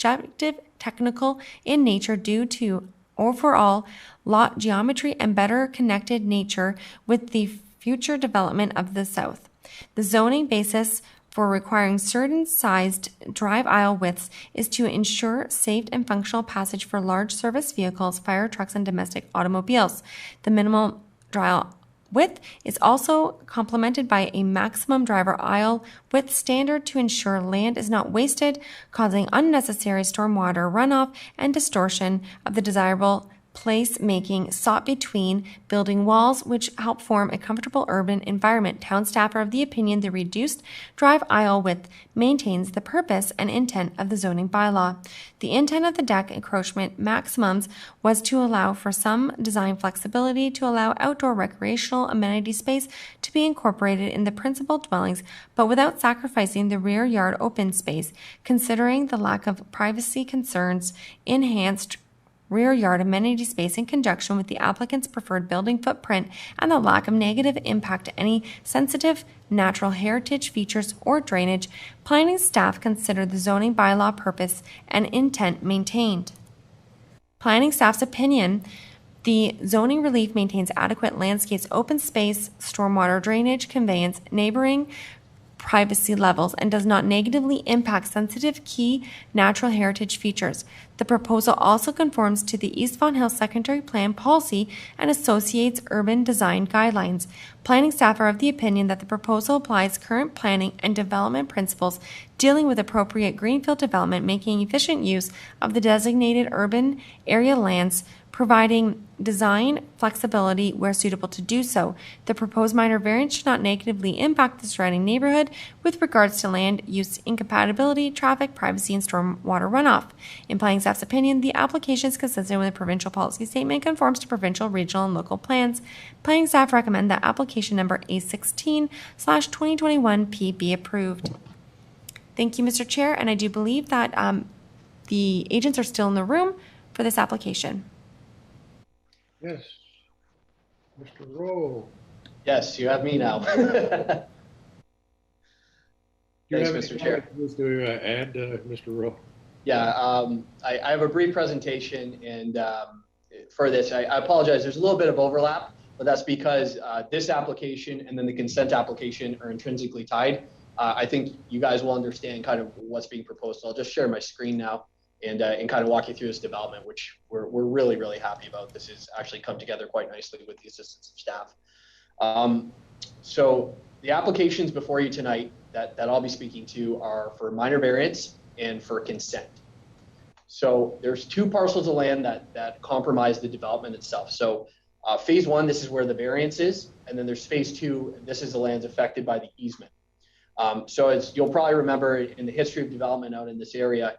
objective, technical in nature due to overall lot geometry and better connected nature with the future development of the South. The zoning basis for requiring certain sized drive aisle widths is to ensure safe and functional passage for large service vehicles, fire trucks, and domestic automobiles. The minimal drive width is also complemented by a maximum driver aisle width standard to ensure land is not wasted, causing unnecessary stormwater runoff and distortion of the desirable place making sought between building walls, which help form a comfortable urban environment. Town staff are of the opinion the reduced drive aisle width maintains the purpose and intent of the zoning bylaw. The intent of the deck encroachment maximums was to allow for some design flexibility to allow outdoor recreational amenity space to be incorporated in the principal dwellings, but without sacrificing the rear yard open space. Considering the lack of privacy concerns, enhanced rear yard amenity space in conjunction with the applicant's preferred building footprint and the lack of negative impact to any sensitive natural heritage features or drainage, planning staff considered the zoning bylaw purpose and intent maintained. Planning staff's opinion, the zoning relief maintains adequate landscapes, open space, stormwater drainage, conveyance, neighboring privacy levels, and does not negatively impact sensitive key natural heritage features. The proposal also conforms to the East Vaughan Hills Secondary Plan policy and associates urban design guidelines. Planning staff are of the opinion that the proposal applies current planning and development principles dealing with appropriate greenfield development, making efficient use of the designated urban area lands, providing design flexibility where suitable to do so. The proposed minor variance should not negatively impact the surrounding neighborhood with regards to land use incompatibility, traffic, privacy, and stormwater runoff. In planning staff's opinion, the application is consistent with the provincial policy statement and conforms to provincial, regional, and local plans. Planning staff recommend that application number A16/2021P be approved. Thank you, Mr. Chair, and I do believe that the agents are still in the room for this application. Yes. Mr. Rowe. Yes, you have me now. Do you Thanks, have Mr. Chair. To add, Mr. Rowe? Yeah, I have a brief presentation, and for this, I apologize. There's a little bit of overlap, but that's because this application and then the consent application are intrinsically tied. I think you guys will understand kind of what's being proposed. So I'll just share my screen now and kind of walk you through this development, which we're really, really happy about. This has actually come together quite nicely with the assistance of staff. So the applications before you tonight that I'll be speaking to are for minor variance and for consent. So there's two parcels of land that compromise the development itself. So phase one, this is where the variance is, and then there's phase two, this is the lands affected by the easement. So as you'll probably remember in the history of development out in this area,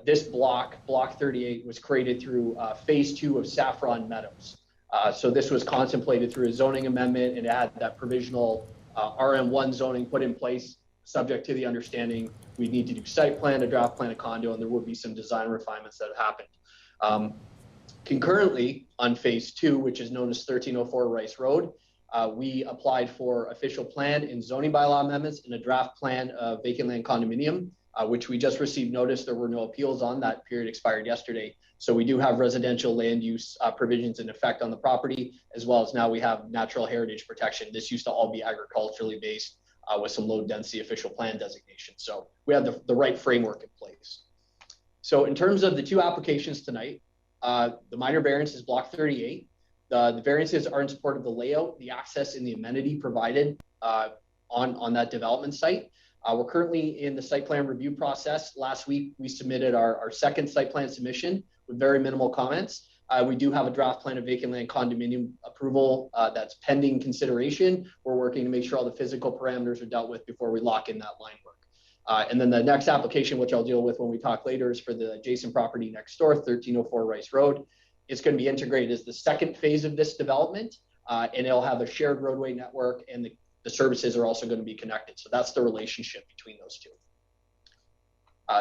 this block 38, was created through phase two of Saffron Meadows. So this was contemplated through a zoning amendment, and it had that provisional RM1 zoning put in place, subject to the understanding we need to do site plan, a draft plan, a condo, and there will be some design refinements that have happened. Concurrently, on phase two, which is known as 1304 Rice Road, we applied for official plan and zoning bylaw amendments and a draft plan of vacant land condominium, which we just received notice there were no appeals on. That period expired yesterday. So we do have residential land use provisions in effect on the property, as well as now we have natural heritage protection. This used to all be agriculturally based with some low density official plan designation. So we have the right framework in place. So in terms of the two applications tonight, the minor variance is block 38. The variances are in support of the layout, the access, and the amenity provided on that development site. We're currently in the site plan review process. Last week, we submitted our second site plan submission with very minimal comments. We do have a draft plan of vacant land condominium approval that's pending consideration. We're working to make sure all the physical parameters are dealt with before we lock in that line work. And then the next application, which I'll deal with when we talk later, is for the adjacent property next door, 1304 Rice Road. It's going to be integrated as the second phase of this development, and it'll have a shared roadway network, and the services are also going to be connected. So that's the relationship between those two.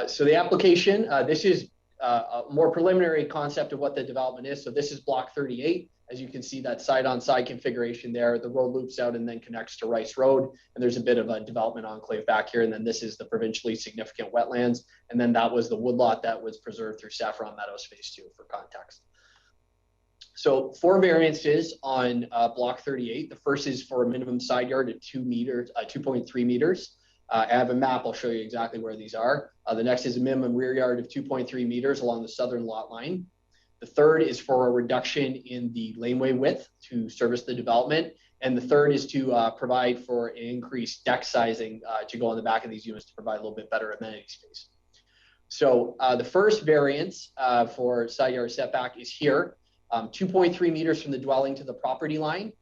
So the application, this is a more preliminary concept of what the development is. So this is block 38. As you can see, that side-on-side configuration there, the road loops out and then connects to Rice Road. And there's a bit of a development enclave back here. And then this is the provincially significant wetlands. And then that was the woodlot that was preserved through Saffron Meadows Phase 2 for context. So 4 variances on block 38. The first is for a minimum side yard of 2 meters, 2.3 meters. I have a map, I'll show you exactly where these are. The next is a minimum rear yard of 2.3 meters along the southern lot line. The third is for a reduction in the laneway width to service the development. And the third is to provide for an increased deck sizing to go on the back of these units to provide a little bit better amenity space. So the first variance for side yard setback is here, 2.3 meters from the dwelling to the property line.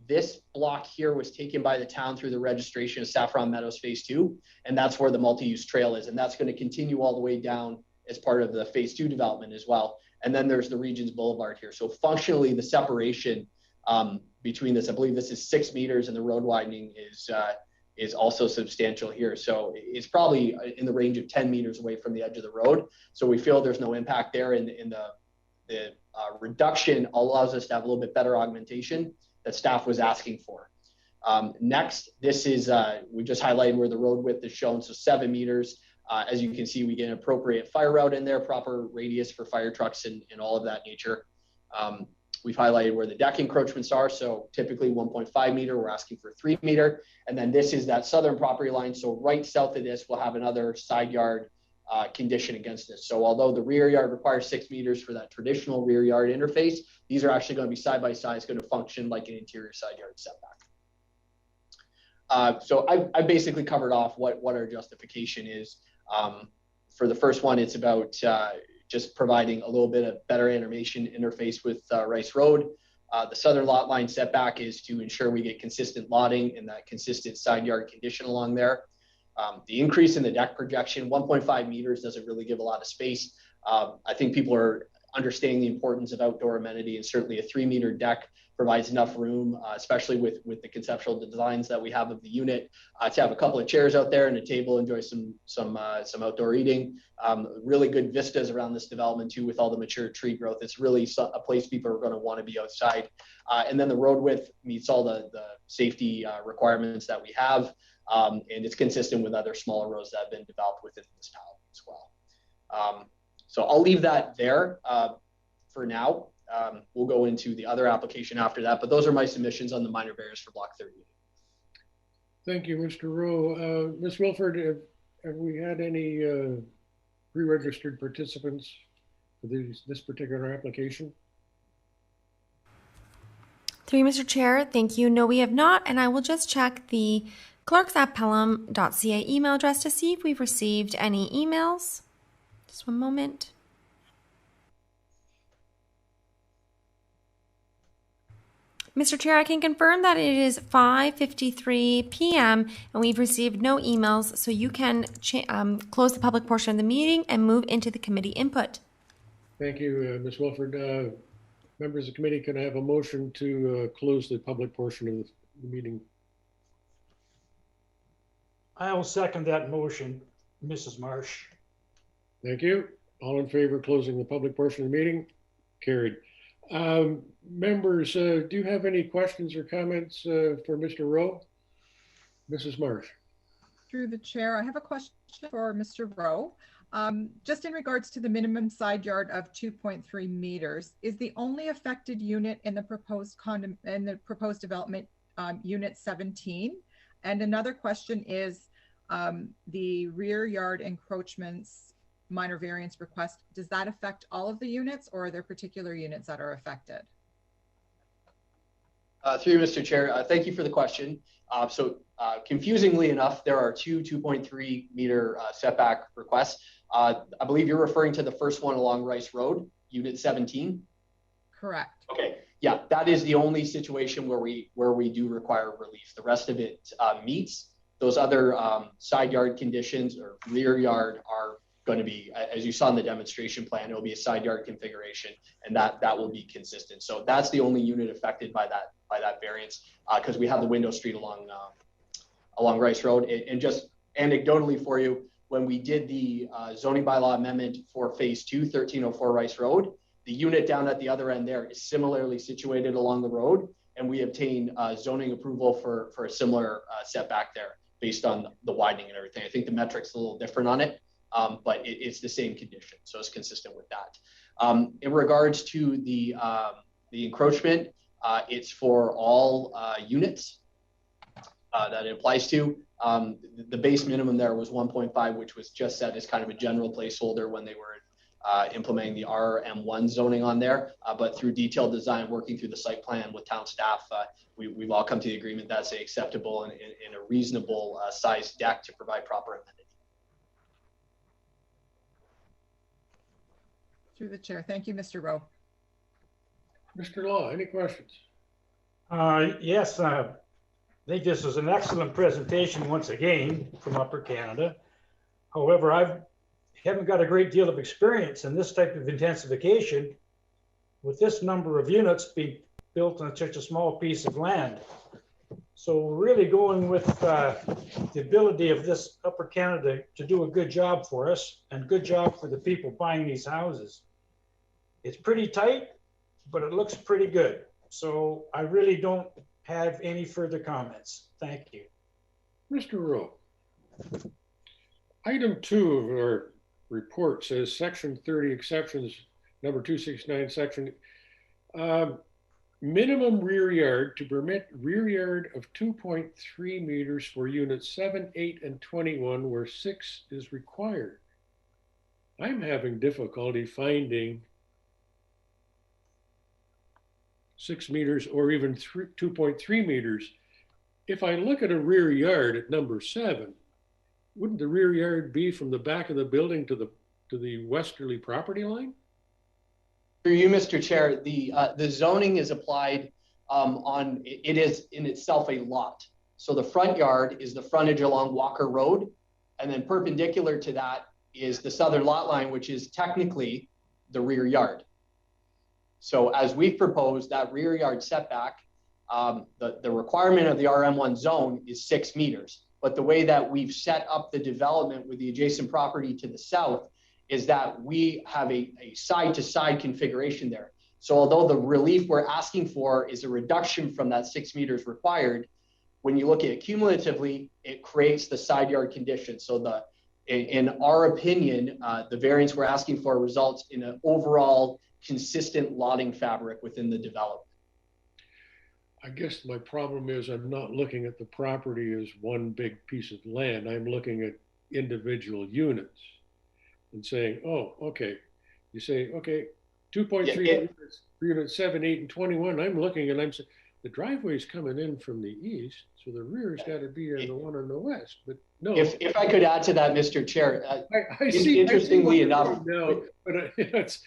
This block here was taken by the town through the registration of Saffron Meadows Phase 2, and that's where the multi-use trail is. And that's going to continue all the way down as part of the Phase 2 development as well. And then there's the Regions Boulevard here. So functionally, the separation between this, I believe this is 6 meters, and the road widening is also substantial here. So it's probably in the range of 10 meters away from the edge of the road. So we feel there's no impact there, and the reduction allows us to have a little bit better augmentation that staff was asking for. Next, this is, we just highlighted where the road width is shown, so 7 meters. As you can see, we get an appropriate fire route in there, proper radius for fire trucks and all of that nature. We've highlighted where the deck encroachments are, so typically 1.5 meter, we're asking for 3 meter. And then this is that southern property line, so right south of this, we'll have another side yard condition against this. So although the rear yard requires 6 meters for that traditional rear yard interface, these are actually going to be side by side. It's going to function like an interior side yard setback. So I basically covered off what our justification is. For the first one, it's about just providing a little bit of better animation interface with Rice Road. The southern lot line setback is to ensure we get consistent lotting and that consistent side yard condition along there. The increase in the deck projection, 1.5 meters doesn't really give a lot of space. I think people are understanding the importance of outdoor amenity, and certainly a 3 meter deck provides enough room, especially with the conceptual designs that we have of the unit, to have a couple of chairs out there and a table, enjoy some outdoor eating. Really good vistas around this development too, with all the mature tree growth. It's really a place people are going to want to be outside. And then the road width meets all the safety requirements that we have. And it's consistent with other smaller roads that have been developed within this municipality as well. So I'll leave that there for now. We'll go into the other application after that, but those are my submissions on the minor variance for block 38. Thank you, Mr. Rowe. Ms. Wilford, have we had any pre-registered participants for this particular application? Through you, Mr. Chair, thank you. No, we have not, and I will just check the clerks@pelham.ca email address to see if we've received any emails. Just one moment. Mr. Chair, I can confirm that it is 5:53 p.m. and we've received no emails, so you can close the public portion of the meeting and move into the committee input. Thank you, Ms. Wilford. Members of the committee, can I have a motion to close the public portion of the meeting? I will second that motion, Mrs. Marsh. Thank you. All in favor of closing the public portion of the meeting? Carried. Members, do you have any questions or comments for Mr. Rowe? Mrs. Marsh. Through the chair, I have a question for Mr. Rowe. Just in regards to the minimum side yard of 2.3 meters, is the only affected unit in the proposed development unit 17? And another question is the rear yard encroachments minor variance request, does that affect all of the units, or are there particular units that are affected? Through you, Mr. Chair, thank you for the question. Confusingly enough, there are two 2.3 meter setback requests. I believe you're referring to the first one along Rice Road, unit 17. Correct. Okay, yeah, that is the only situation where we do require relief. The rest of it meets. Those other side yard conditions or rear yard are going to be, as you saw in the demonstration plan, it will be a side yard configuration, and that will be consistent. So that's the only unit affected by that variance, because we have the window street along Rice Road. And just anecdotally for you, when we did the zoning bylaw amendment for phase 2, 1304 Rice Road, unit down at the other end there is similarly situated along the road, and we obtain zoning approval for a similar setback there based on the widening and everything. I think the metric's a little different on it, but it's the same condition, so it's consistent with that. In regards to the encroachment, it's for all units that it applies to. The base minimum there was 1.5, which was just set as kind of a general placeholder when they were implementing the RM1 zoning on there. But through detailed design, working through the site plan with town staff, we've all come to the agreement that's acceptable and a reasonable size deck to provide proper amenity. Through the chair. Thank you, Mr. Rowe. Mr. Law, any questions? Yes, I think this was an excellent presentation once again from Upper Canada. However, I haven't got a great deal of experience in this type of intensification with this number of units being built on such a small piece of land. So we're really going with the ability of this Upper Canada to do a good job for us and good job for the people buying these houses. It's pretty tight, but it looks pretty good. So I really don't have any further comments. Thank you. Mr. Rowe, item 2 of our report says section 30 exceptions, number 269 section, minimum rear yard to permit rear yard of 2.3 meters for units 7, 8, and 21 where 6 is required. I'm having difficulty finding 6 meters or even 2.3 meters. If I look at a rear yard at number 7, wouldn't the rear yard be from the back of the building to the westerly property line? Through you, Mr. Chair, the zoning is applied on, it is in itself a lot. So the front yard is the frontage along Walker Road, and then perpendicular to that is the southern lot line, which is technically the rear yard. So as we've proposed, that rear yard setback, the requirement of the RM1 zone is 6 meters. But the way that we've set up the development with the adjacent property to the south is that we have a side-to-side configuration there. So although the relief we're asking for is a reduction from that 6 meters required, when you look at it cumulatively, it creates the side yard condition. So in our opinion, the variance we're asking for results in an overall consistent lotting fabric within the development. I guess my problem is I'm not looking at the property as one big piece of land. I'm looking at individual units and saying, oh, okay. You say, okay, 2.3 units for units 7, 8, and 21. I'm looking and I'm saying, the driveway's coming in from the east, so the rear's got to be in the one on the west. But no. If I could add to that, Mr. Chair, I see. Interestingly enough, no, but it's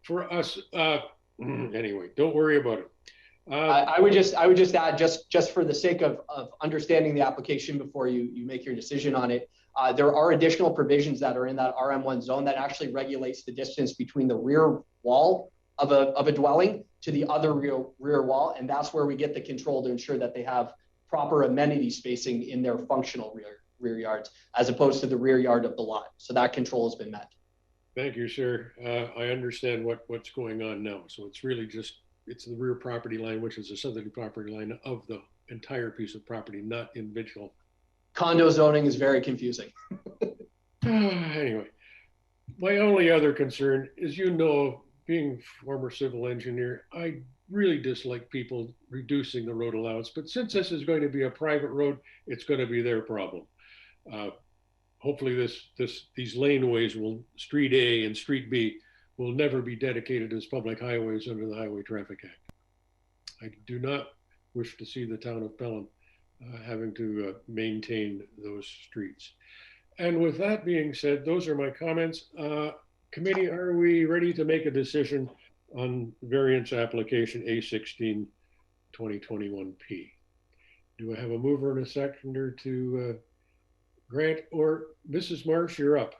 for us. Anyway, don't worry about it. I would just add, just for the sake of understanding the application before you make your decision on it, there are additional provisions that are in that RM1 zone that actually regulates the distance between the rear wall of a dwelling to the other rear wall, and that's where we get the control to ensure that they have proper amenity spacing in their functional rear yards, as opposed to the rear yard of the lot. So that control has been met. Thank you, sir. I understand what's going on now. So it's really just, it's the rear property line, which is the southerly property line of the entire piece of property, not individual. Condo zoning is very confusing. Anyway, my only other concern is, being former civil engineer, I really dislike people reducing the road allowance. But since this is going to be a private road, it's going to be their problem. Hopefully these laneways Street A and Street B, will never be dedicated as public highways under the Highway Traffic Act. I do not wish to see the town of Pelham having to maintain those streets. And with that being said, those are my comments. Committee, are we ready to make a decision on variance application A16 2021P? Do I have a mover and a seconder to grant, or Mrs. Marsh, you're up?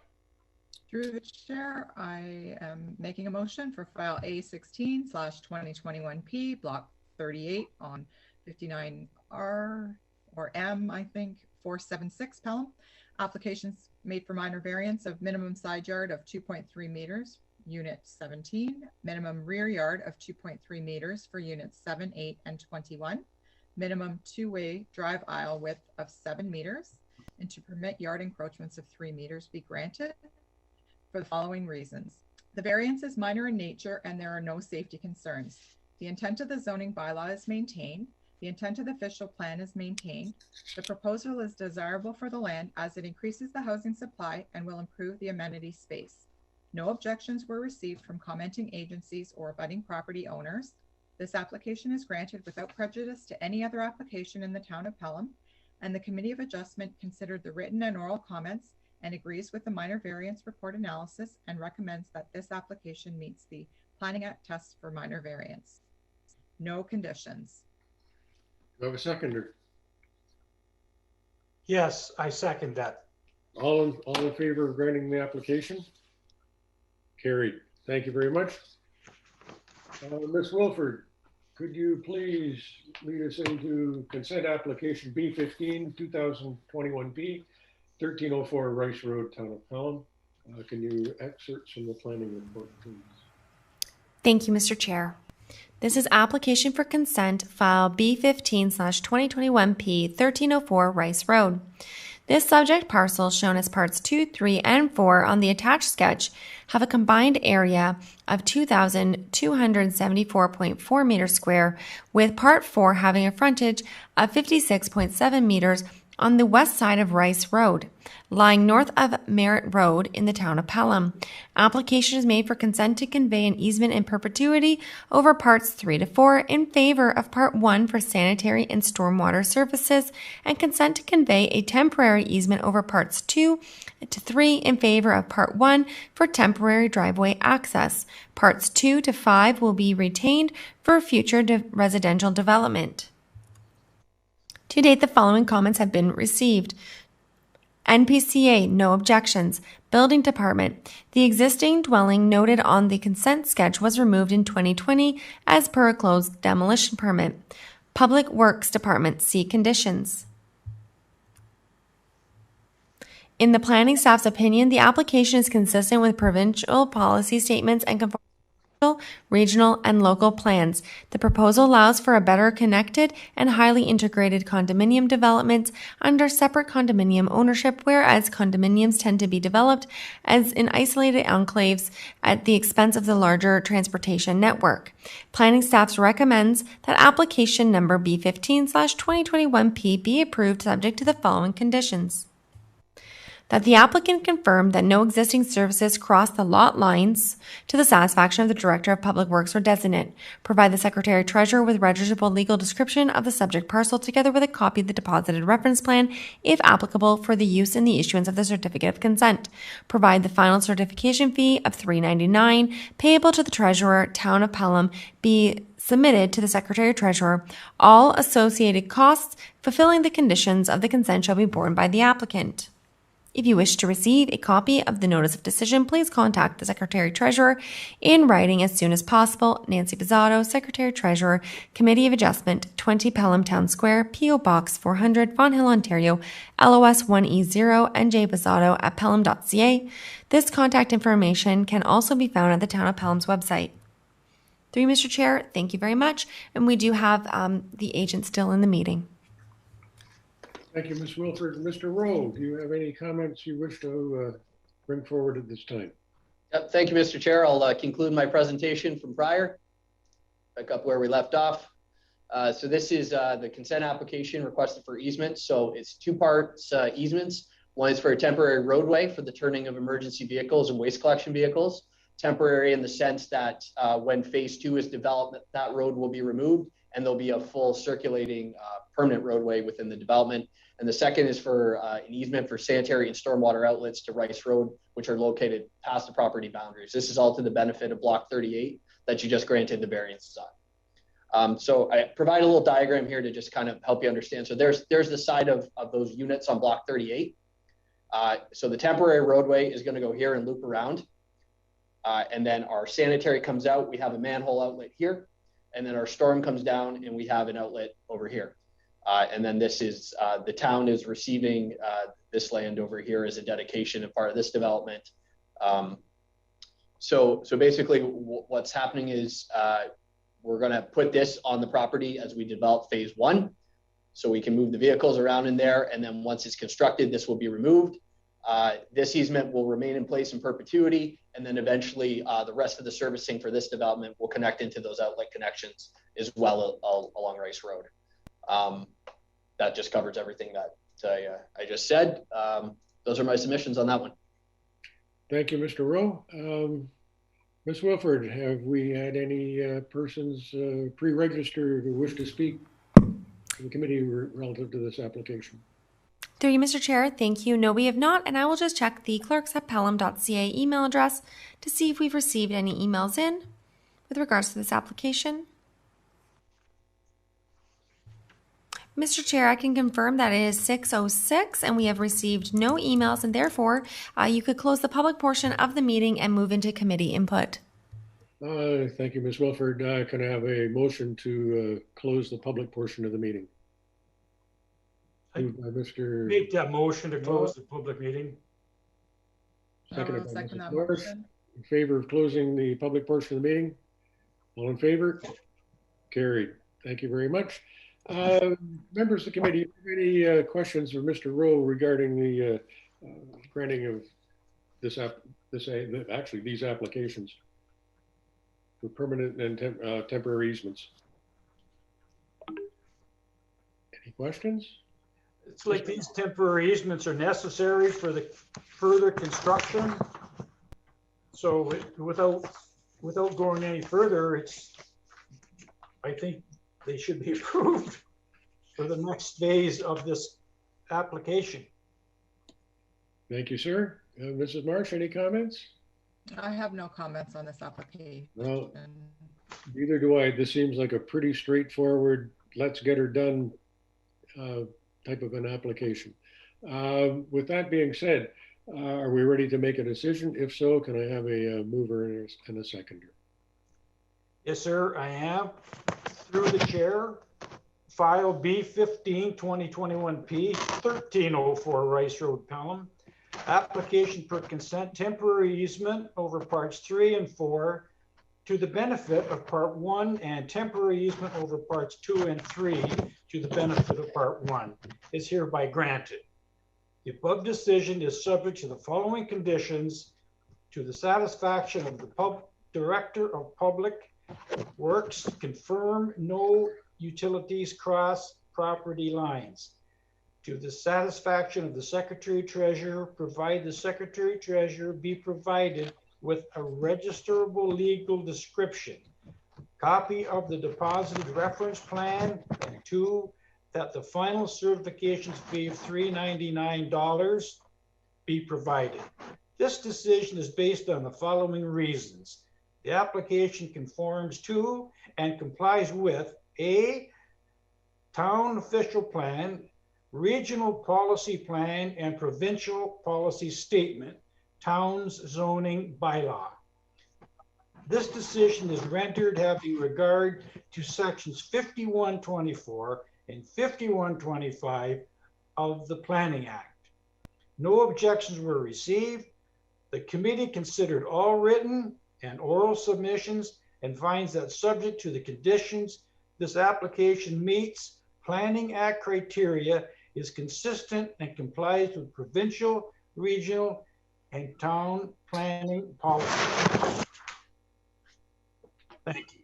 Through the chair, I am making a motion for file A16/2021P, block 38 on 59R or M, I think, 476 Pelham. Applications made for minor variance of minimum side yard of 2.3 meters, Unit 17, minimum rear yard of 2.3 meters for units 7, 8, and 21, minimum two-way drive aisle width of 7 meters, and to permit yard encroachments of 3 meters be granted for the following reasons. The variance is minor in nature and there are no safety concerns. The intent of the zoning bylaw is maintained. The intent of the official plan is maintained. The proposal is desirable for the land as it increases the housing supply and will improve the amenity space. No objections were received from commenting agencies or abutting property owners. This application is granted without prejudice to any other application in the town of Pelham, and the Committee of Adjustment considered the written and oral comments and agrees with the minor variance report analysis and recommends that this application meets the Planning Act test for minor variance. No conditions. Do I have a seconder? Yes, I second that. All in favor of granting the application? Carried. Thank you very much. Ms. Wilford, could you please lead us into consent application B15 2021P 1304 Rice Road, Town of Pelham. Can you excerpts from the planning report, please? Thank you, Mr. Chair. This is application for consent file B15/2021P 1304 Rice Road. This subject parcel, shown as parts 2, 3, and 4 on the attached sketch, have a combined area of 2,274.4 meters square, with part 4 having a frontage of 56.7 meters on the west side of Rice Road, lying north of Merritt Road in the town of Pelham. Application is made for consent to convey an easement in perpetuity over parts 3 to 4 in favor of part 1 for sanitary and stormwater services, and consent to convey a temporary easement over parts 2 to 3 in favor of part 1 for temporary driveway access. Parts 2 to 5 will be retained for future residential development. To date, the following comments have been received. NPCA, no objections. Building Department, the existing dwelling noted on the consent sketch was removed in 2020 as per a closed demolition permit. Public Works Department, see conditions. In the planning staff's opinion, the application is consistent with provincial policy statements and conforms regional, and local plans. The proposal allows for a better connected and highly integrated condominium development under separate condominium ownership, whereas condominiums tend to be developed as in isolated enclaves at the expense of the larger transportation network. Planning staff recommends that application number B15/2021P be approved subject to the following conditions. That the applicant confirm that no existing services cross the lot lines to the satisfaction of the Director of Public Works or designate. Provide the Secretary Treasurer with registrable legal description of the subject parcel together with a copy of the deposited reference plan, if applicable, for the use in the issuance of the certificate of consent. Provide the final certification fee of $3.99 payable to the Treasurer, Town of Pelham, be submitted to the Secretary Treasurer. All associated costs fulfilling the conditions of the consent shall be borne by the applicant. If you wish to receive a copy of the Notice of Decision, please contact the Secretary Treasurer in writing as soon as possible. Nancy Bizzato, Secretary Treasurer, Committee of Adjustment, 20 Pelham Town Square, P.O. Box 400, Fawn Hill, Ontario, LOS 1E0, njbizzato@pelham.ca. This contact information can also be found at the Town of Pelham's website. Through you, Mr. Chair, thank you very much. And we do have the agent still in the meeting. Thank you, Ms. Wilford. Mr. Rowe, do you have any comments you wish to bring forward at this time? Yep, thank you, Mr. Chair. I'll conclude my presentation from prior, pick up where we left off. So this is the consent application requested for easement. So it's two parts easements. One is for a temporary roadway for the turning of emergency vehicles and waste collection vehicles. Temporary in the sense that when phase 2 is developed, that road will be removed and there'll be a full circulating permanent roadway within the development. And the second is for an easement for sanitary and stormwater outlets to Rice Road, which are located past the property boundaries. This is all to the benefit of Block 38 that you just granted the variances on. So I provide a little diagram here to just kind of help you understand. So there's the side of those units on Block 38. So the temporary roadway is going to go here and loop around. And then our sanitary comes out. We have a manhole outlet here. And then our storm comes down and we have an outlet over here. And then this is, the town is receiving this land over here as a dedication and part of this development. So basically what's happening is we're going to put this on the property as we develop phase 1. So we can move the vehicles around in there. And then once it's constructed, this will be removed. This easement will remain in place in perpetuity. And then eventually the rest of the servicing for this development will connect into those outlet connections as well along Rice Road. That just covers everything that I just said. Those are my submissions on that one. Thank you, Mr. Rowe. Ms. Wilford, have we had any persons pre-registered who wish to speak to the committee relative to this application? Through you, Mr. Chair, thank you. No, we have not, and I will just check the clerks@pelham.ca email address to see if we've received any emails in with regards to this application. Mr. Chair, I can confirm that it is 6:06 and we have received no emails, and therefore you could close the public portion of the meeting and move into committee input. Thank you, Ms. Wilford. Can I have a motion to close the public portion of the meeting? Moved by Mr. Make that motion to close the public meeting. Seconded by second Mrs. that Morris. motion. In favor of closing the public portion of the meeting? All in favor? Carried. Thank you very much. Members of the committee, any questions for Mr. Rowe regarding the granting of these applications for permanent and temporary easements? Any questions? It's like these temporary easements are necessary for the further construction. So without going any further, I think they should be approved for the next phase of this application. Thank you, sir. Mrs. Marsh, any comments? I have no comments on this application. Well, neither do I. This seems like a pretty straightforward, let's get her done type of an application. With that being said, are we ready to make a decision? If so, can I have a mover and a seconder? Yes, sir, I am. Through the chair, file B15 2021P 1304 Rice Road, Pelham. Application for consent temporary easement over parts 3 and 4 to the benefit of part 1 and temporary easement over parts 2 and 3 to the benefit of part 1 is hereby granted. The above decision is subject to the following conditions: to the satisfaction of the Director of Public Works, confirm no utilities cross property lines. To the satisfaction of the Secretary Treasurer, provide the Secretary Treasurer be provided with a registerable legal description, copy of the deposited reference plan, and 2, that the final certification fee of $399 be provided. This decision is based on the following reasons. The application conforms to and complies with a town official plan, regional policy plan, and provincial policy statement, town's zoning bylaw. This decision is rendered having regard to sections 5124 and 5125 of the Planning Act. No objections were received. The committee considered all written and oral submissions and finds that, subject to the conditions this application meets Planning Act criteria, is consistent and complies with provincial, regional, and town planning policy. Thank you.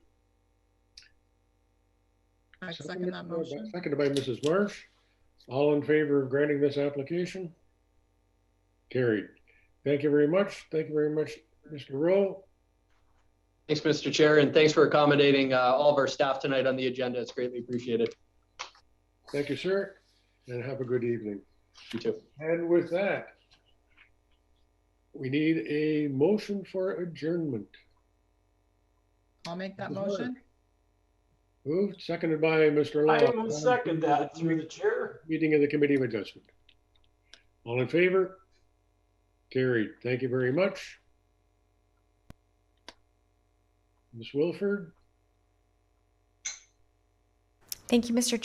I second that motion. Seconded by Mrs. Marsh. All in favor of granting this application? Carried. Thank you very much. Thank you very much, Mr. Rowe. Thanks, Mr. Chair, and thanks for accommodating all of our staff tonight on the agenda. It's greatly appreciated. Thank you, sir, and have a good evening. You too. And with that, we need a motion for adjournment. I'll make that motion. Moved, seconded by Mr. Law. I will second that through the chair. Meeting of the Committee of Adjustment. All in favor? Carried. Thank you very much. Ms. Wilford? Thank you, Mr. Chair.